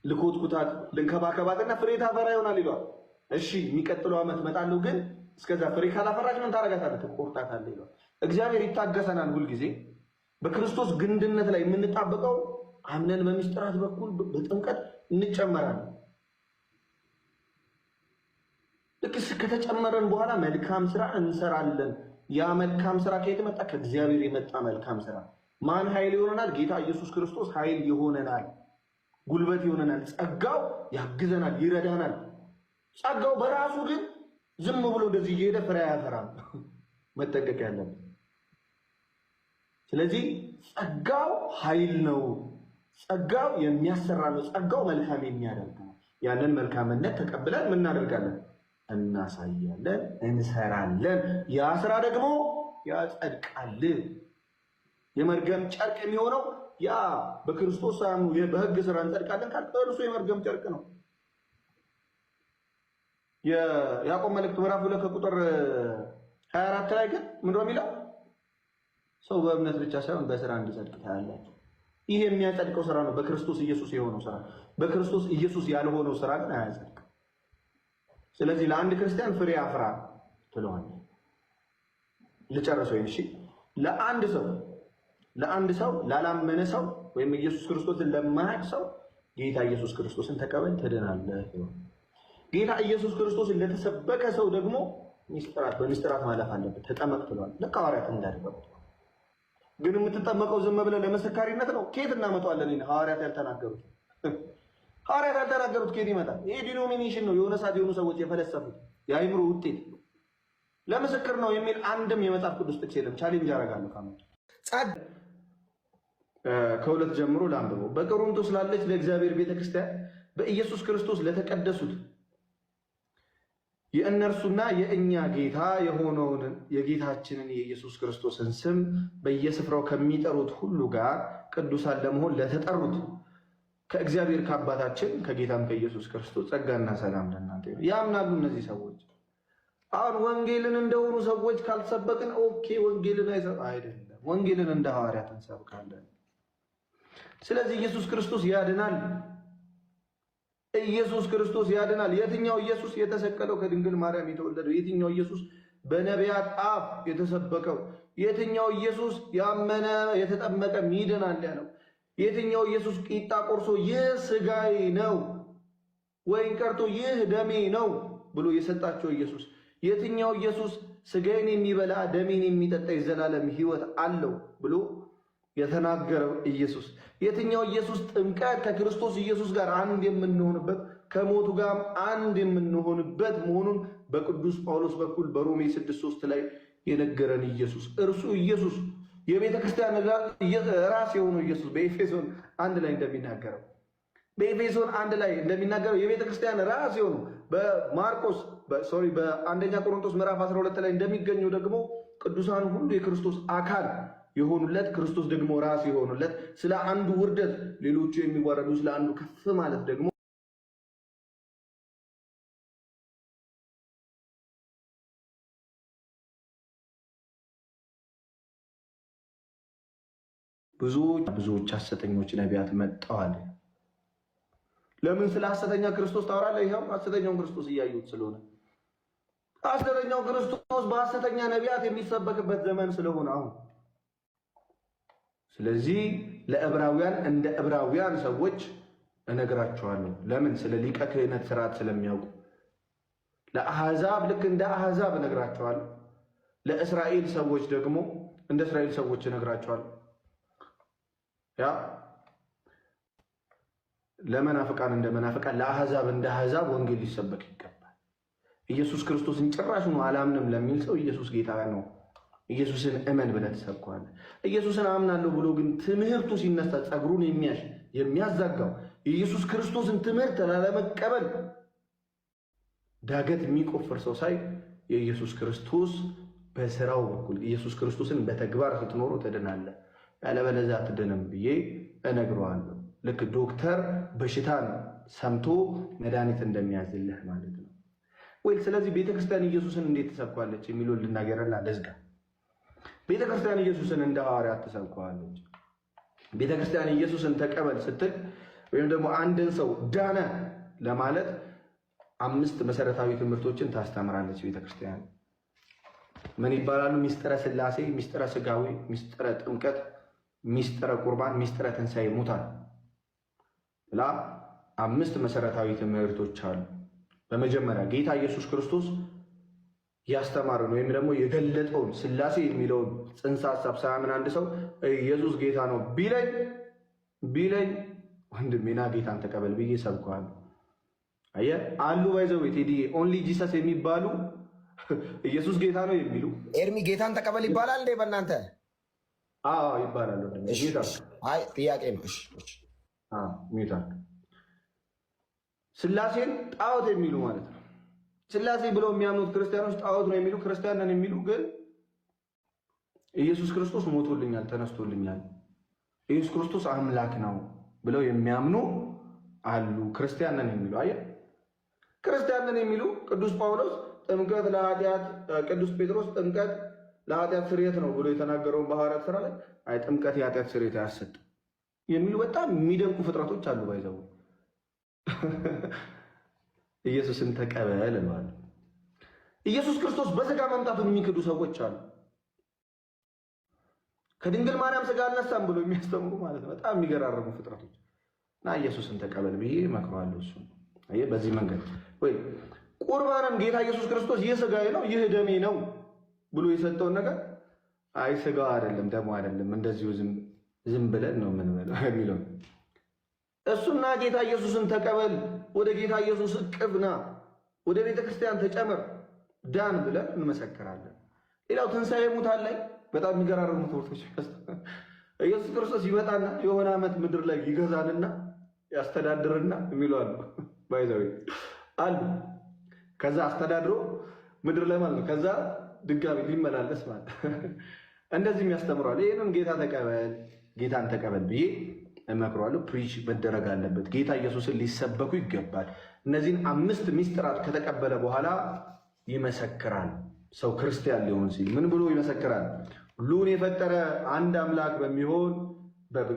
ልኮትኩታት ልንከባከባትና ፍሬ ታፈራ ይሆናል ይለዋል። እሺ የሚቀጥለው ዓመት እመጣለሁ፣ ግን እስከዛ ፍሬ ካላፈራች ምን ታረጋታለህ? ትቆርጣታለህ ይለዋል። እግዚአብሔር ይታገሰናል ሁልጊዜ። በክርስቶስ ግንድነት ላይ የምንጣበቀው አምነን በምስጢራት በኩል በጥምቀት እንጨመራለን። ልክ ከተጨመረን በኋላ መልካም ስራ እንሰራለን። ያ መልካም ስራ ከየት መጣ? ከእግዚአብሔር የመጣ መልካም ስራ። ማን ኃይል ይሆነናል? ጌታ ኢየሱስ ክርስቶስ ኃይል ይሆነናል፣ ጉልበት ይሆነናል። ጸጋው ያግዘናል፣ ይረዳናል። ጸጋው በራሱ ግን ዝም ብሎ እንደዚህ እየሄደ ፍሬ አያፈራም። መጠንቀቅ ያለብን። ስለዚህ ጸጋው ኃይል ነው። ጸጋው የሚያሰራ ነው። ጸጋው መልካም የሚያደርግ ነው። ያንን መልካምነት ተቀብለን ምን እናደርጋለን? እናሳያለን፣ እንሰራለን። ያ ስራ ደግሞ ያጸድቃል። የመርገም ጨርቅ የሚሆነው ያ በክርስቶስ ሳይሆን በሕግ ስራ እንጸድቃለን ካል እርሱ የመርገም ጨርቅ ነው። የያዕቆብ መልእክት ምዕራፍ 2 ከቁጥር 24 ላይ ግን ምንድነው የሚለው? ሰው በእምነት ብቻ ሳይሆን በስራ እንዲጸድቅ ታያላችሁ። ይህ የሚያጸድቀው ስራ ነው፣ በክርስቶስ ኢየሱስ የሆነው ስራ። በክርስቶስ ኢየሱስ ያልሆነው ስራ ግን አያጸድቅም። ስለዚህ ለአንድ ክርስቲያን ፍሬ አፍራ ትለዋለህ። ልጨርሰው። እሺ፣ ለአንድ ሰው ላላመነ ሰው ወይም ኢየሱስ ክርስቶስን ለማያውቅ ሰው ጌታ ኢየሱስ ክርስቶስን ተቀበል ትድናለህ። ጌታ ኢየሱስ ክርስቶስን ለተሰበከ ሰው ደግሞ በሚስጥራት ማለፍ አለበት። ተጠመቅ ትለዋል። ልክ ሐዋርያት እንዳደረጉት። ግን የምትጠመቀው ዝም ብለህ ለመሰካሪነት ነው? ከየት እናመጣዋለን? ሐዋርያት ያልተናገሩት ከየት ይመጣል? ይሄ ዲኖሚኔሽን ነው። የሆነ ሰዓት የሆኑ ሰዎች የፈለሰፉት የአይምሮ ውጤት ለምስክር ነው የሚል አንድም የመጽሐፍ ቅዱስ ጥቅስ የለም። ቻሌንጅ ያደርጋለሁ። ከሁለት ጀምሮ ላንብበው። በቆሮንቶስ ላለች ለእግዚአብሔር ቤተክርስቲያን በኢየሱስ ክርስቶስ ለተቀደሱት የእነርሱና የእኛ ጌታ የሆነውን የጌታችንን የኢየሱስ ክርስቶስን ስም በየስፍራው ከሚጠሩት ሁሉ ጋር ቅዱሳን ለመሆን ለተጠሩት ከእግዚአብሔር ከአባታችን ከጌታም ከኢየሱስ ክርስቶስ ጸጋና ሰላም ለእናንተ ይሁን። ያምናሉ እነዚህ ሰዎች። አሁን ወንጌልን እንደሆኑ ሰዎች ካልሰበክን ኦኬ፣ ወንጌልን አይደለም፣ ወንጌልን እንደ ሐዋርያት እንሰብካለን። ስለዚህ ኢየሱስ ክርስቶስ ያድናል። ኢየሱስ ክርስቶስ ያድናል። የትኛው ኢየሱስ? የተሰቀለው ከድንግል ማርያም የተወለደው። የትኛው ኢየሱስ? በነቢያት አፍ የተሰበከው። የትኛው ኢየሱስ? ያመነ የተጠመቀ ይድናል ያለው። የትኛው ኢየሱስ? ቂጣ ቆርሶ ይህ ሥጋዬ ነው ወይን ቀርቶ ይህ ደሜ ነው ብሎ የሰጣቸው ኢየሱስ። የትኛው ኢየሱስ? ሥጋዬን የሚበላ ደሜን የሚጠጣ የዘላለም ሕይወት አለው ብሎ የተናገረው ኢየሱስ። የትኛው ኢየሱስ? ጥምቀት ከክርስቶስ ኢየሱስ ጋር አንድ የምንሆንበት ከሞቱ ጋር አንድ የምንሆንበት መሆኑን በቅዱስ ጳውሎስ በኩል በሮሜ 6:3 ላይ የነገረን ኢየሱስ። እርሱ ኢየሱስ የቤተ ክርስቲያን ራስ የሆነው ኢየሱስ በኤፌሶን 1 ላይ እንደሚናገረው የቤተ ክርስቲያን ራስ የሆነው በአንደኛ ቆሮንቶስ ምዕራፍ 12 ላይ እንደሚገኘው ደግሞ ቅዱሳን ሁሉ የክርስቶስ አካል የሆኑለት ክርስቶስ ደግሞ ራስ የሆኑለት፣ ስለ አንዱ ውርደት ሌሎቹ የሚዋረዱ፣ ስለ አንዱ ከፍ ማለት ደግሞ ብዙዎች ሐሰተኞች ነቢያት መጥተዋል። ለምን ስለ ሐሰተኛ ክርስቶስ ታወራለህ? ይኸው ሐሰተኛውን ክርስቶስ እያዩት ስለሆነ፣ ሐሰተኛው ክርስቶስ በሐሰተኛ ነቢያት የሚሰበክበት ዘመን ስለሆነ አሁን። ስለዚህ ለዕብራውያን እንደ ዕብራውያን ሰዎች እነግራቸዋለሁ። ለምን? ስለ ሊቀ ክህነት ስርዓት ስለሚያውቁ። ለአሕዛብ ልክ እንደ አሕዛብ እነግራቸዋለሁ። ለእስራኤል ሰዎች ደግሞ እንደ እስራኤል ሰዎች እነግራቸዋለሁ። ያ ለመናፍቃን እንደ መናፍቃን፣ ለአሕዛብ እንደ አሕዛብ ወንጌል ሊሰበክ ይገባል። ኢየሱስ ክርስቶስን ጭራሹን አላምንም ለሚል ሰው ኢየሱስ ጌታ ነው፣ ኢየሱስን እመን ብለህ ትሰብከዋለህ። ኢየሱስን አምናለሁ ብሎ ግን ትምህርቱ ሲነሳ ጸጉሩን የሚያዛጋው የኢየሱስ ክርስቶስን ትምህርት ላለመቀበል ዳገት የሚቆፍር ሰው ሳይ የኢየሱስ ክርስቶስ በስራው በኩል ኢየሱስ ክርስቶስን በተግባር ስትኖሩ ትድናለህ፣ ያለበለዚያ አትድንም ብዬ እነግረዋለሁ። ልክ ዶክተር በሽታን ሰምቶ መድኃኒት እንደሚያዝልህ ማለት ነው ወይ? ስለዚህ ቤተክርስቲያን ኢየሱስን እንዴት ትሰብኳለች የሚለውን ልናገርና ለዝጋ። ቤተክርስቲያን ኢየሱስን እንደ ሐዋርያት ትሰብከዋለች። ቤተክርስቲያን ኢየሱስን ተቀበል ስትል ወይም ደግሞ አንድን ሰው ዳነ ለማለት 5 መሰረታዊ ትምህርቶችን ታስተምራለች ቤተክርስቲያን። ምን ይባላሉ? ሚስጥረ ሥላሴ፣ ሚስጥረ ሥጋዌ፣ ሚስጥረ ጥምቀት፣ ሚስጥረ ቁርባን፣ ሚስጥረ ትንሣኤ ሙታን ብላ 5 መሰረታዊ ትምህርቶች አሉ። በመጀመሪያ ጌታ ኢየሱስ ክርስቶስ ያስተማረውን ወይም ደግሞ የገለጠውን ሥላሴ የሚለውን ጽንሰ ሐሳብ ሳያምን አንድ ሰው ኢየሱስ ጌታ ነው ቢለኝ ወንድሜና ጌታን ተቀበል ብዬ ሰብከዋለሁ። አየህ አሉ ባይዘው ቴዲ ኦንሊ ጂሰስ የሚባሉ ኢየሱስ ጌታ ነው የሚሉ። ኤርሚ ጌታን ተቀበል ይባላል እንዴ በእናንተ? አዎ ይባላል። አይ ጥያቄ ነው። እሺ ሥላሴን ጣዖት የሚሉ ማለት ነው። ስላሴ ብለው የሚያምኑት ክርስቲያኖች ጣዖት ነው የሚሉ ክርስቲያን ነን የሚሉ ግን ኢየሱስ ክርስቶስ ሞቶልኛል፣ ተነስቶልኛል፣ ኢየሱስ ክርስቶስ አምላክ ነው ብለው የሚያምኑ አሉ። ክርስቲያን ነን የሚሉ አየህ፣ ክርስቲያን ነን የሚሉ ቅዱስ ጳውሎስ ጥምቀት ለኃጢአት፣ ቅዱስ ጴጥሮስ ጥምቀት ለኃጢአት ስርየት ነው ብሎ የተናገረውን በሐዋርያት ሥራ ላይ አይ ጥምቀት የኃጢአት ስርየት አያሰጥም የሚሉ በጣም የሚደንቁ ፍጥረቶች አሉ። ባይዘው ኢየሱስን ተቀበል እለዋለሁ። ኢየሱስ ክርስቶስ በሥጋ መምጣቱን የሚክዱ ሰዎች አሉ። ከድንግል ማርያም ሥጋ አልነሳም ብሎ የሚያስተምሩ ማለት ነው። በጣም የሚገራርሙ ፍጥረቶች እና ኢየሱስን ተቀበል ብዬ እመክረዋለሁ። እሱ በዚህ መንገድ ወይ ቁርባንን ጌታ ኢየሱስ ክርስቶስ ይህ ሥጋዬ ነው ይህ ደሜ ነው ብሎ የሰጠውን ነገር አይ ሥጋው አይደለም ደሞ አይደለም እንደዚሁ ዝም ብለን ነው የምንበላው የሚለው እሱና ጌታ ኢየሱስን ተቀበል፣ ወደ ጌታ ኢየሱስ እቅፍና ወደ ቤተ ክርስቲያን ተጨመር፣ ዳን ብለን እንመሰክራለን። ሌላው ትንሣኤ ሙታን ላይ በጣም የሚገራርሙ ትምህርቶች ኢየሱስ ክርስቶስ ይመጣና የሆነ ዓመት ምድር ላይ ይገዛንና ያስተዳድርና የሚሉ አሉ። ባይዘው አሉ። ከዛ አስተዳድሮ ምድር ላይ ማለት ነው። ከዛ ድጋሚ ሊመላለስ ማለት እንደዚህም ያስተምረዋል። ይህንም ጌታን ተቀበል ብዬ እመክረዋለሁ። ፕሪች መደረግ አለበት። ጌታ ኢየሱስን ሊሰበኩ ይገባል። እነዚህን 5 ሚስጥራት ከተቀበለ በኋላ ይመሰክራል። ሰው ክርስቲያን ሊሆን ሲል ምን ብሎ ይመሰክራል? ሁሉን የፈጠረ አንድ አምላክ በሚሆን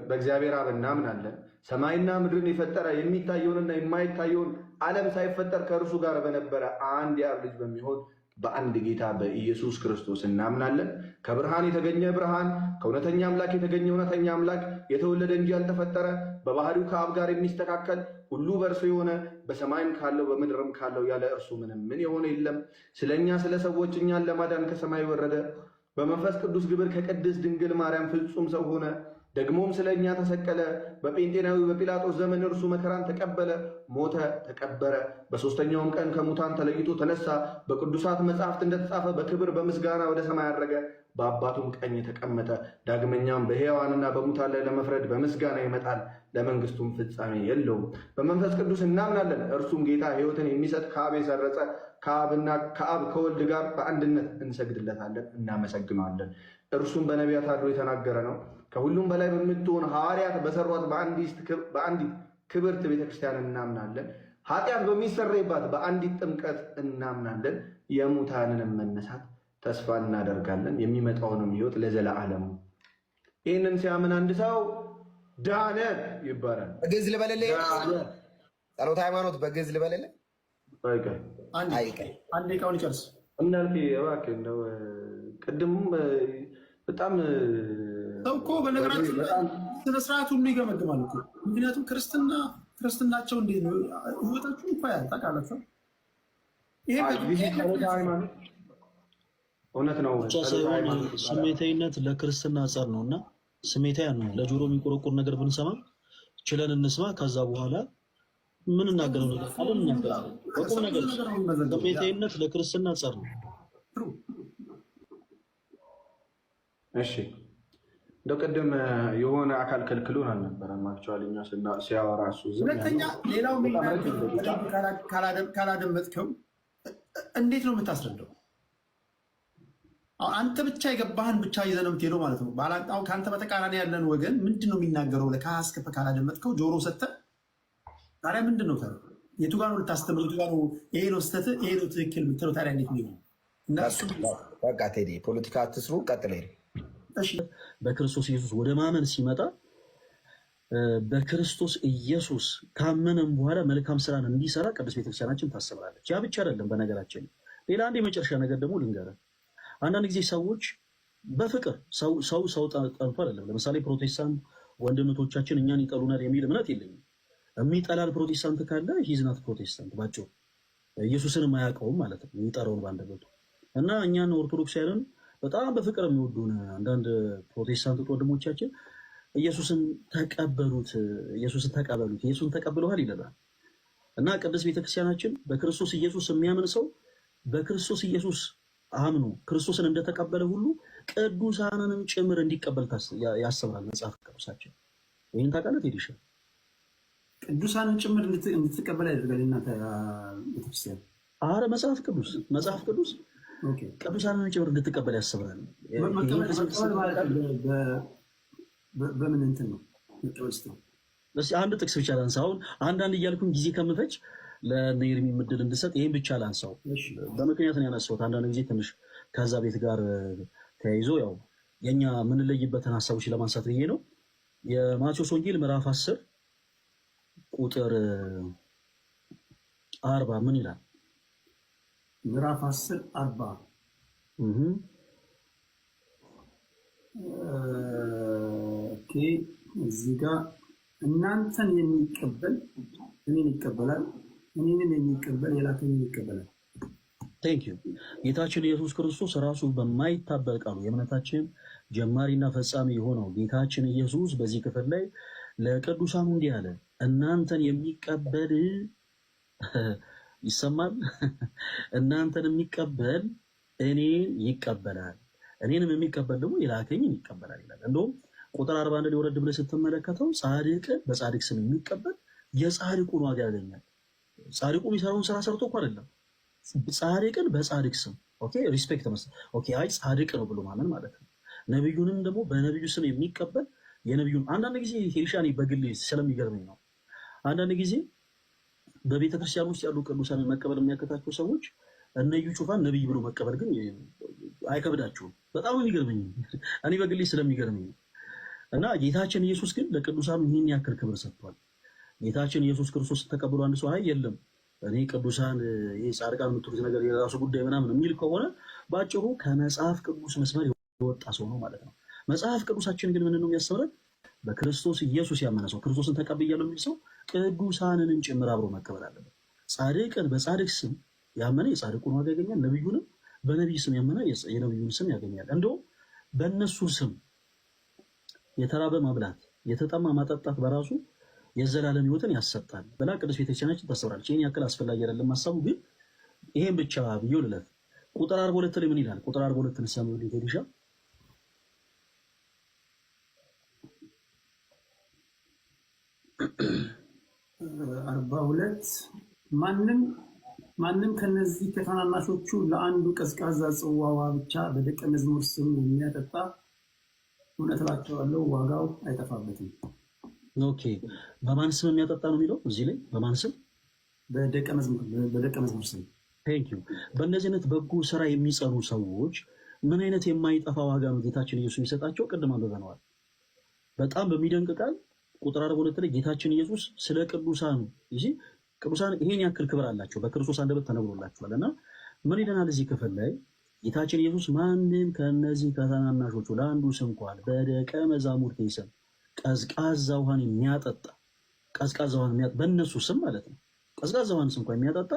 በእግዚአብሔር አብ እናምናለን። ሰማይና ምድርን የፈጠረ የሚታየውንና የማይታየውን ዓለም ሳይፈጠር ከእርሱ ጋር በነበረ አንድ የአብ ልጅ በሚሆን በአንድ ጌታ በኢየሱስ ክርስቶስ እናምናለን። ከብርሃን የተገኘ ብርሃን፣ ከእውነተኛ አምላክ የተገኘ እውነተኛ አምላክ፣ የተወለደ እንጂ ያልተፈጠረ፣ በባህሪው ከአብ ጋር የሚስተካከል፣ ሁሉ በእርሱ የሆነ፣ በሰማይም ካለው በምድርም ካለው ያለ እርሱ ምንም ምን የሆነ የለም። ስለ እኛ ስለ ሰዎች እኛን ለማዳን ከሰማይ ወረደ። በመንፈስ ቅዱስ ግብር ከቅድስት ድንግል ማርያም ፍጹም ሰው ሆነ። ደግሞም ስለ እኛ ተሰቀለ። በጴንጤናዊ በጲላጦስ ዘመን እርሱ መከራን ተቀበለ፣ ሞተ፣ ተቀበረ። በሦስተኛውም ቀን ከሙታን ተለይቶ ተነሳ። በቅዱሳት መጻሕፍት እንደተጻፈ በክብር በምስጋና ወደ ሰማይ አረገ፣ በአባቱም ቀኝ ተቀመጠ። ዳግመኛም በሕያዋንና በሙታን ላይ ለመፍረድ በምስጋና ይመጣል፣ ለመንግሥቱም ፍጻሜ የለውም። በመንፈስ ቅዱስ እናምናለን። እርሱም ጌታ ሕይወትን የሚሰጥ ከአብ የሰረጸ ከአብ ከወልድ ጋር በአንድነት እንሰግድለታለን፣ እናመሰግነዋለን። እርሱም በነቢያት አድሮ የተናገረ ነው። ከሁሉም በላይ በምትሆን ሐዋርያት በሰሯት በአንዲት ክብርት ቤተክርስቲያን እናምናለን። ኃጢአት በሚሰረይባት በአንዲት ጥምቀት እናምናለን። የሙታንንም መነሳት ተስፋ እናደርጋለን፣ የሚመጣውንም ሕይወት ለዘለዓለሙ። ይህንን ሲያምን አንድ ሰው ዳነ ይባላል። በግዕዝ ልበልልህ፣ ጸሎተ ሃይማኖት በግዕዝ ልበልልህ። አንድ ቃውን ይጨርስ እናልክ እባክህ። እንደው ቅድሙም በጣም ሰው እኮ በነገራችን ስነ ስርዓት ሁሉ ይገመግማል እኮ። ምክንያቱም ክርስትናቸው እንዴት ነው ህይወታችሁ እኮ ታውቃላችሁ። ይሄ እውነት ነው። ስሜታዊነት ለክርስትና ጸር ነው እና ስሜታዊ ነው። ለጆሮ የሚቆረቁር ነገር ብንሰማ ችለን እንስማ። ከዛ በኋላ ምን እናገረው ነገር አለ እናገራለን። በቁም ነገር ስሜታዊነት ለክርስትና ጸር ነው። እሺ እንደው ቅድም የሆነ አካል ከልክሎን አልነበረም? አክቹዋሊ እኛ ሲያወራ እሱ ሁለተኛ ሌላው ካላደመጥከው እንዴት ነው የምታስረዳው? አንተ ብቻ የገባህን ብቻ ይዘህ ነው የምትሄደው ማለት ነው። ባላንጣው ከአንተ በተቃራኒ ያለን ወገን ምንድን ነው የሚናገረው? ለካስከፈ ካላደመጥከው ጆሮ ሰተህ ታዲያ ምንድን ነው ታዲያ? የቱ ጋር ነው ልታስተምር? የቱ ጋር ነው ይሄ ነው ስህተት ይሄ ነው ትክክል የምትለው? ታዲያ እንዴት ነው እነሱ? በቃ ቴዲ ፖለቲካ አትስሩ፣ ቀጥል። በክርስቶስ ኢየሱስ ወደ ማመን ሲመጣ በክርስቶስ ኢየሱስ ካመነም በኋላ መልካም ስራን እንዲሰራ ቅዱስ ቤተክርስቲያናችን ታስባለች። ያ ብቻ አይደለም። በነገራችን ሌላ አንድ የመጨረሻ ነገር ደግሞ ልንገርህ። አንዳንድ ጊዜ ሰዎች በፍቅር ሰው ጠልቶ አይደለም። ለምሳሌ ፕሮቴስታንት ወንድምቶቻችን እኛን ይጠሉናል የሚል እምነት የለኝም። የሚጠላል ፕሮቴስታንት ካለ ሂዝናት ፕሮቴስታንት ባጭሩ ኢየሱስንም አያውቀውም ማለት ነው፣ የሚጠራውን ባንደበቱ እና እኛን ኦርቶዶክሳውያንን በጣም በፍቅር የሚወዱን አንዳንድ ፕሮቴስታንት ወንድሞቻችን ኢየሱስን ተቀበሉት፣ ኢየሱስን ተቀበሉት፣ ኢየሱስን ተቀብለዋል ይለናል። እና ቅድስት ቤተክርስቲያናችን በክርስቶስ ኢየሱስ የሚያምን ሰው በክርስቶስ ኢየሱስ አምኖ ክርስቶስን እንደተቀበለ ሁሉ ቅዱሳንንም ጭምር እንዲቀበል ያስተምራል መጽሐፍ ቅዱሳችን። ይህን ታውቃለህ ቴዲሻ? ቅዱሳንን ጭምር እንድትቀበል ያደርጋል እናንተ ቤተክርስቲያን አረ መጽሐፍ ቅዱስ ቅዱሳንን ጭምር እንድትቀበል ያስብራል። በምን እንትን ነው? እስኪ አንድ ጥቅስ ብቻ ላንሳ። አሁን አንዳንድ እያልኩኝ ጊዜ ከምፈጅ ለነርሚ ምድል እንድሰጥ ይህን ብቻ ላንሳው። በምክንያት ነው ያነሳሁት። አንዳንድ ጊዜ ትንሽ ከዛ ቤት ጋር ተያይዞ ያው የኛ የምንለይበትን ሀሳቦች ለማንሳት ብዬ ነው። የማቴዎስ ወንጌል ምዕራፍ 10 ቁጥር 40 ምን ይላል? ምዕራፍ 10 40 ኦኬ። እዚህ ጋር እናንተን የሚቀበል እኔን ይቀበላል፣ እኔንም የሚቀበል የላከኝን ይቀበላል። ቴንክ ዩ። ጌታችን ኢየሱስ ክርስቶስ ራሱ በማይታበል ቃሉ የእምነታችን ጀማሪና ፈጻሚ የሆነው ጌታችን ኢየሱስ በዚህ ክፍል ላይ ለቅዱሳኑ እንዲህ አለ፣ እናንተን የሚቀበል ይሰማል፣ እናንተን የሚቀበል እኔን ይቀበላል፣ እኔንም የሚቀበል ደግሞ የላከኝን ይቀበላል ይላል። እንደውም ቁጥር 41 ላይ ወረድ ብለህ ስትመለከተው ጻድቅን በጻድቅ ስም የሚቀበል የጻድቁን ዋጋ ያገኛል። ጻድቁ የሚሰራውን ስራ ሰርቶ እኮ አይደለም፣ ጻድቅን በጻድቅ ስም ኦኬ፣ ሪስፔክት መስጠት ኦኬ፣ አይ ጻድቅ ነው ብሎ ማመን ማለት ነው። ነብዩንም ደግሞ በነብዩ ስም የሚቀበል የነብዩን አንዳንድ ጊዜ ሄርሻኔ በግሌ ስለሚገርመኝ ነው። አንዳንድ ጊዜ በቤተክርስቲያን ውስጥ ያሉ ቅዱሳንን መቀበል የሚያከታቸው ሰዎች እነዩ ጩፋን ነብይ ብሎ መቀበል ግን አይከብዳቸውም። በጣም የሚገርመኝ እኔ በግሌ ስለሚገርመኝ ነው። እና ጌታችን ኢየሱስ ግን ለቅዱሳኑ ይህን ያክል ክብር ሰጥቷል። ጌታችን ኢየሱስ ክርስቶስ ተቀብሎ አንድ ሰው አይ የለም እኔ ቅዱሳን ይሄ ጻድቃን የምትሉት ነገር የራሱ ጉዳይ ምናምን የሚል ከሆነ ባጭሩ ከመጽሐፍ ቅዱስ መስመር የወጣ ሰው ነው ማለት ነው። መጽሐፍ ቅዱሳችን ግን ምንድን ነው የሚያስተምረን? በክርስቶስ ኢየሱስ ያመነ ሰው ክርስቶስን ተቀብያለሁ የሚል ሰው ቅዱሳንንም ጭምር አብሮ መቀበል አለበት። ጻድቅን በጻድቅ ስም ያመነ የጻድቁን ዋጋ ያገኛል። ነብዩንም በነቢይ ስም ያመነ የነብዩን ስም ያገኛል። እንደውም በእነሱ ስም የተራበ ማብላት የተጠማ ማጠጣት በራሱ የዘላለም ሕይወትን ያሰጣል ብላ ቅዱስ ቤተክርስቲያናችን ታስተምራለች። ይህን ያክል አስፈላጊ አይደለም ሀሳቡ፣ ግን ይሄን ብቻ ብዬው ልለፍ። ቁጥር 42 ላይ ምን ይላል? ቁጥር 42 ንሰሙ ሊሄድሻ 42 ማንም ከነዚህ ከታናናሾቹ ለአንዱ ቀዝቃዛ ጽዋ ውሃ ብቻ በደቀ መዝሙር ስም የሚያጠጣ እውነት እላቸዋለሁ ዋጋው አይጠፋበትም። ኦኬ፣ በማን ስም የሚያጠጣ ነው የሚለው እዚህ ላይ? በማን ስም? በደቀ መዝሙር ስም። ቴንክ ዩ። በእነዚህ አይነት በጎ ስራ የሚጸኑ ሰዎች ምን አይነት የማይጠፋ ዋጋ ነው ጌታችን ኢየሱስ የሚሰጣቸው? ቅድም አንብበነዋል። በጣም በሚደንቅ ቃል ቁጥር 42 ላይ ጌታችን ኢየሱስ ስለ ቅዱሳኑ ቅዱሳን ይሄን ያክል ክብር አላቸው በክርስቶስ አንደበት ተነግሮላቸዋል። እና ምን ይለናል እዚህ ክፍል ላይ? ጌታችን ኢየሱስ ማንም ከነዚህ ከታናናሾቹ ለአንዱ እንኳን በደቀ መዛሙርቴ ስም ቀዝቃዛ ውሃን የሚያጠጣ በእነሱ ስም ማለት ነው፣ ቀዝቃዛ ውሃን እንኳን የሚያጠጣ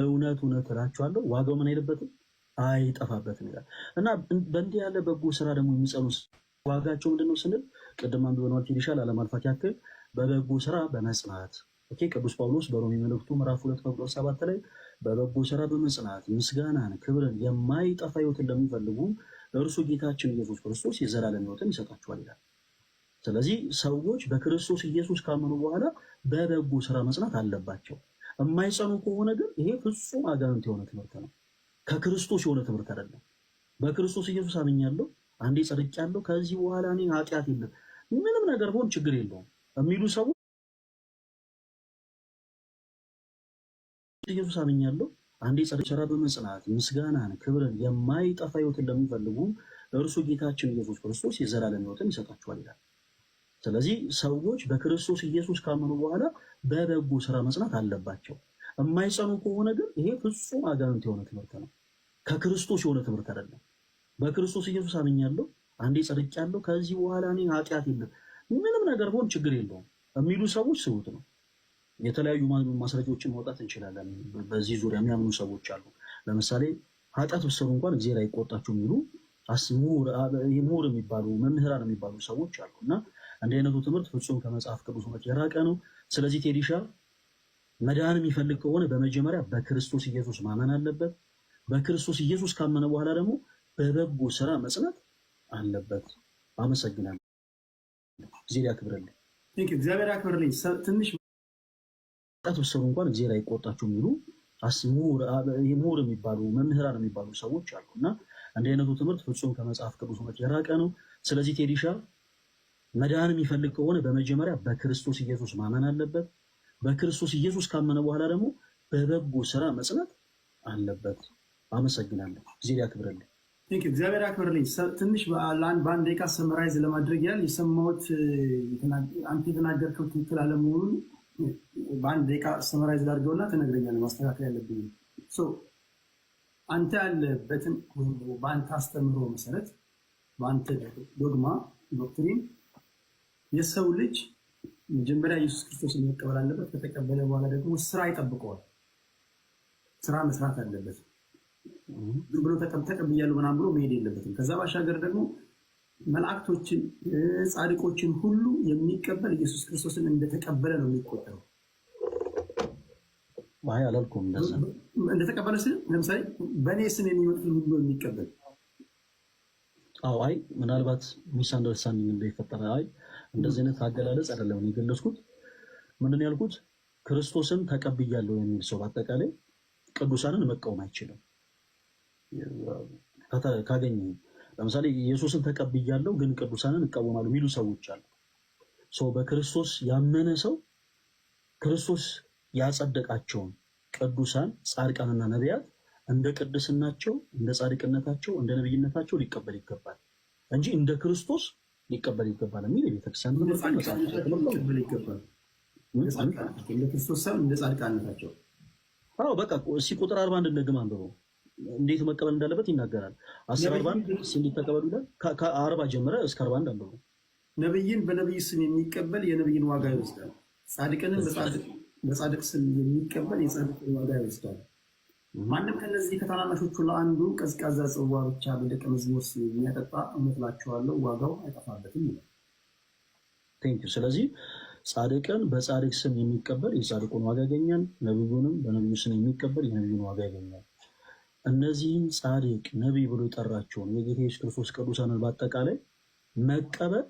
እውነት እላችኋለሁ ዋጋው ምን አይልበትም አይጠፋበትም ይላል። እና በእንዲህ ያለ በጎ ስራ ደግሞ የሚጸኑ ዋጋቸው ምንድነው ስንል ቅድም አንብበነዋል። ቴዲሻል አለማልፋት ያክል በበጎ ስራ በመጽናት ኦኬ። ቅዱስ ጳውሎስ በሮሜ መልእክቱ ምዕራፍ 2 ቁጥር 7 ላይ በበጎ ስራ በመጽናት ምስጋናን፣ ክብርን፣ የማይጠፋ ሕይወትን ለሚፈልጉ እርሱ ጌታችን ኢየሱስ ክርስቶስ የዘላለም ሕይወትን ይሰጣቸዋል ይላል። ስለዚህ ሰዎች በክርስቶስ ኢየሱስ ካመኑ በኋላ በበጎ ስራ መጽናት አለባቸው። የማይጸኑ ከሆነ ግን ይሄ ፍጹም አጋንንት የሆነ ትምህርት ነው፣ ከክርስቶስ የሆነ ትምህርት አይደለም። በክርስቶስ ኢየሱስ አምኛለሁ፣ አንዴ ጸድቄያለሁ፣ ከዚህ በኋላ እኔ ኃጢአት የለም ምንም ነገር ቢሆን ችግር የለውም የሚሉ ሰዎች ኢየሱስ አምኛለሁ፣ አንዴ ጸድቄ ስራ በመጽናት ምስጋናን፣ ክብርን፣ የማይጠፋ ሕይወትን ለሚፈልጉ እርሱ ጌታችን ኢየሱስ ክርስቶስ የዘላለም ሕይወትን ይሰጣቸዋል ይላል። ስለዚህ ሰዎች በክርስቶስ ኢየሱስ ካመኑ በኋላ በበጎ ስራ መጽናት አለባቸው። የማይጸኑ ከሆነ ግን ይሄ ፍጹም አጋንንት የሆነ ትምህርት ነው፣ ከክርስቶስ የሆነ ትምህርት አይደለም። በክርስቶስ ኢየሱስ አምኛለሁ፣ አንዴ ጸድቄያለሁ፣ ከዚህ በኋላ እኔ ኃጢአት የለም ምንም ነገር ቢሆን ችግር የለውም የሚሉ ሰዎች ስውት ነው። የተለያዩ ማስረጃዎችን ማውጣት እንችላለን። በዚህ ዙሪያ የሚያምኑ ሰዎች አሉ። ለምሳሌ ኃጢአት ብትሰሩ እንኳን እግዚአብሔር አይቆጣችሁ የሚሉ ምሁር የሚባሉ መምህራን የሚባሉ ሰዎች አሉ። እና እንዲህ አይነቱ ትምህርት ፍጹም ከመጽሐፍ ቅዱስ እውነት የራቀ ነው። ስለዚህ ቴዲሻ መዳን የሚፈልግ ከሆነ በመጀመሪያ በክርስቶስ ኢየሱስ ማመን አለበት። በክርስቶስ ኢየሱስ ካመነ በኋላ ደግሞ በበጎ ስራ መጽናት አለበት። አመሰግናለሁ። እግዚአብሔር ያክብርልኝ። እግዚአብሔር ያክብርልኝ። ትንሽ ኃጢአት ብትሰሩ እንኳን እግዚአብሔር አይቆጣችሁ የሚሉ ምሁር የሚባሉ መምህራን የሚባሉ ሰዎች አሉ እና እንዲህ አይነቱ ትምህርት ፍጹም ከመጽሐፍ ቅዱስ እውነት የራቀ ነው። ስለዚህ ቴዲሻ መዳን የሚፈልግ ከሆነ በመጀመሪያ በክርስቶስ ኢየሱስ ማመን አለበት። በክርስቶስ ኢየሱስ ካመነ በኋላ ደግሞ በበጎ ስራ መጽናት አለበት። አመሰግናለሁ። ጊዜ ያክብርልኝ። እግዚአብሔር ያክብርልኝ። ትንሽ በአንድ ደቂቃ ሰመራይዝ ለማድረግ ያህል የሰማሁት አንተ የተናገርከው ትክክል አለመሆኑን በአንድ ደቂቃ ሰመራይዝ ላድርገውና ትነግረኛለህ ማስተካከል ያለብኝ። አንተ ያለበትን በአንተ አስተምህሮ መሰረት በአንተ ዶግማ ዶክትሪን የሰው ልጅ መጀመሪያ ኢየሱስ ክርስቶስን መቀበል አለበት። ከተቀበለ በኋላ ደግሞ ስራ ይጠብቀዋል። ስራ መስራት አለበት። ዝም ብሎ ተቀብያለሁ ምናምን ብሎ መሄድ የለበትም። ከዛ ባሻገር ደግሞ መላእክቶችን ጻድቆችን ሁሉ የሚቀበል ኢየሱስ ክርስቶስን እንደተቀበለ ነው የሚቆጠረው። አይ አላልኩም እንደዛ እንደተቀበለ ስል ለምሳሌ በእኔ ስም የሚመጡትን ሁሉ የሚቀበል አይ ምናልባት ሚስ አንደርስታንዲንግ እንደይፈጠረ እንደዚህ አይነት አገላለጽ አይደለም የገለጽኩት። ምንድን ያልኩት ክርስቶስን ተቀብያለሁ የሚል ሰው በአጠቃላይ ቅዱሳንን መቃወም አይችልም። ካገኘ ለምሳሌ ኢየሱስን ተቀብያለሁ ግን ቅዱሳንን እቃወማለሁ የሚሉ ሰዎች አሉ። በክርስቶስ ያመነ ሰው ክርስቶስ ያጸደቃቸውን ቅዱሳን ጻድቃንና ነቢያት እንደ ቅድስናቸው፣ እንደ ጻድቅነታቸው፣ እንደ ነብይነታቸው ሊቀበል ይገባል እንጂ እንደ ክርስቶስ ሊቀበል ይገባል የሚል የቤተክርስቲያን ትምህርት ይገባል። እንደ ክርስቶስ ሰው እንደ ጻድቃንነታቸው በቃ ቁጥር 41 እንደግም አንብበው እንዴት መቀበል እንዳለበት ይናገራል። 10:41 እንዲተቀበሉ ይላል። ከ40 ጀምረ እስከ 41 አንብበው። ነብይን በነብይ ስም የሚቀበል የነብይን ዋጋ ይወስዳል። ጻድቅንን በጻድቅ ስም የሚቀበል የጻድቅን ዋጋ ይወስዳል። ማንም ከነዚህ ከታናናሾቹ ለአንዱ ቀዝቃዛ ጽዋ ብቻ በደቀ መዝሙር ስም የሚያጠጣ እውነት እላችኋለሁ ዋጋው አይጠፋበትም ይላል። ቴንኪው። ስለዚህ ጻድቅን በጻድቅ ስም የሚቀበል የጻድቁን ዋጋ ያገኛል። ነብዩንም በነብዩ ስም የሚቀበል የነብዩን ዋጋ ያገኛል። እነዚህም ጻድቅ ነብይ ብሎ የጠራቸውን የጌታ ኢየሱስ ክርስቶስ ቅዱሳንን በአጠቃላይ መቀበል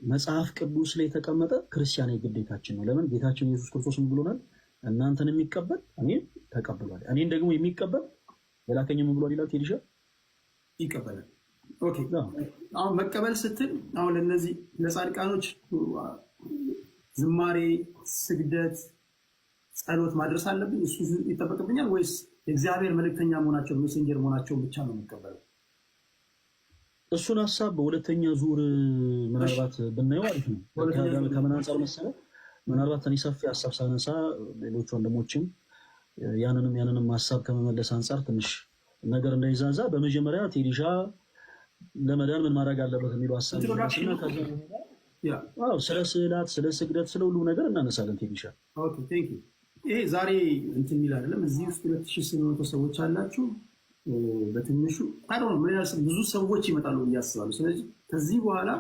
መጽሐፍ ቅዱስ ላይ የተቀመጠ ክርስቲያናዊ ግዴታችን ነው። ለምን ጌታችን ኢየሱስ ክርስቶስ ምን ብሎናል? እናንተን የሚቀበል እኔን ተቀብሏል፣ እኔን ደግሞ የሚቀበል የላከኝ ምን ብሏል ይላል። ቴዲሻ ይቀበላል። ኦኬ አሁን መቀበል ስትል አሁን ለነዚህ ለጻድቃኖች ዝማሬ፣ ስግደት፣ ጸሎት ማድረስ አለብኝ እሱ ይጠበቅብኛል ወይስ የእግዚአብሔር መልእክተኛ መሆናቸው ሜሴንጀር መሆናቸውን ብቻ ነው የሚቀበለው? እሱን ሀሳብ በሁለተኛ ዙር ምናልባት ብናየው አሪፍ ነው። ከምን አንጻር መሰለህ? ምናልባት እኔ ሰፊ ሀሳብ ሳነሳ ሌሎች ወንድሞችም ያንንም ሀሳብ ከመመለስ አንጻር ትንሽ ነገር እንዳይዛዛ በመጀመሪያ ቴዲሻ ለመዳን ምን ማድረግ አለበት የሚለው ሀሳብ ስለ ስዕላት፣ ስለ ስግደት፣ ስለ ሁሉ ነገር እናነሳለን። ቴዲሻ ይሄ ዛሬ እንትን የሚል አይደለም። እዚህ ውስጥ 2800 ሰዎች አላችሁ። በትንሹ ብዙ ሰዎች ይመጣሉ ብዬ አስባለሁ። ስለዚህ ከዚህ በኋላ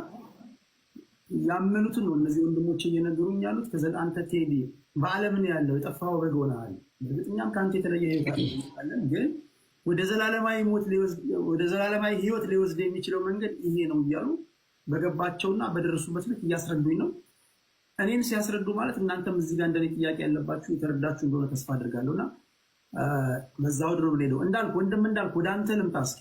ያመኑትን ነው እነዚህ ወንድሞች እየነገሩኝ ያሉት። ከዛ አንተ ቴዲ በዓለም ነው ያለው የጠፋው በግ ሆነሃል። እኛም ከአንተ የተለየ ህይወት አለን፣ ግን ወደ ዘላለማዊ ህይወት ሊወስድ የሚችለው መንገድ ይሄ ነው እያሉ በገባቸውና በደረሱበት ልክ እያስረዱኝ ነው። እኔን ሲያስረዱ ማለት እናንተም እዚህ ጋር እንደኔ ጥያቄ ያለባችሁ የተረዳችሁ እንደሆነ ተስፋ አድርጋለሁና በዛው ድሮ ሄደው ወንድም እንዳልኩ ወደ አንተ ልምጣ እስኪ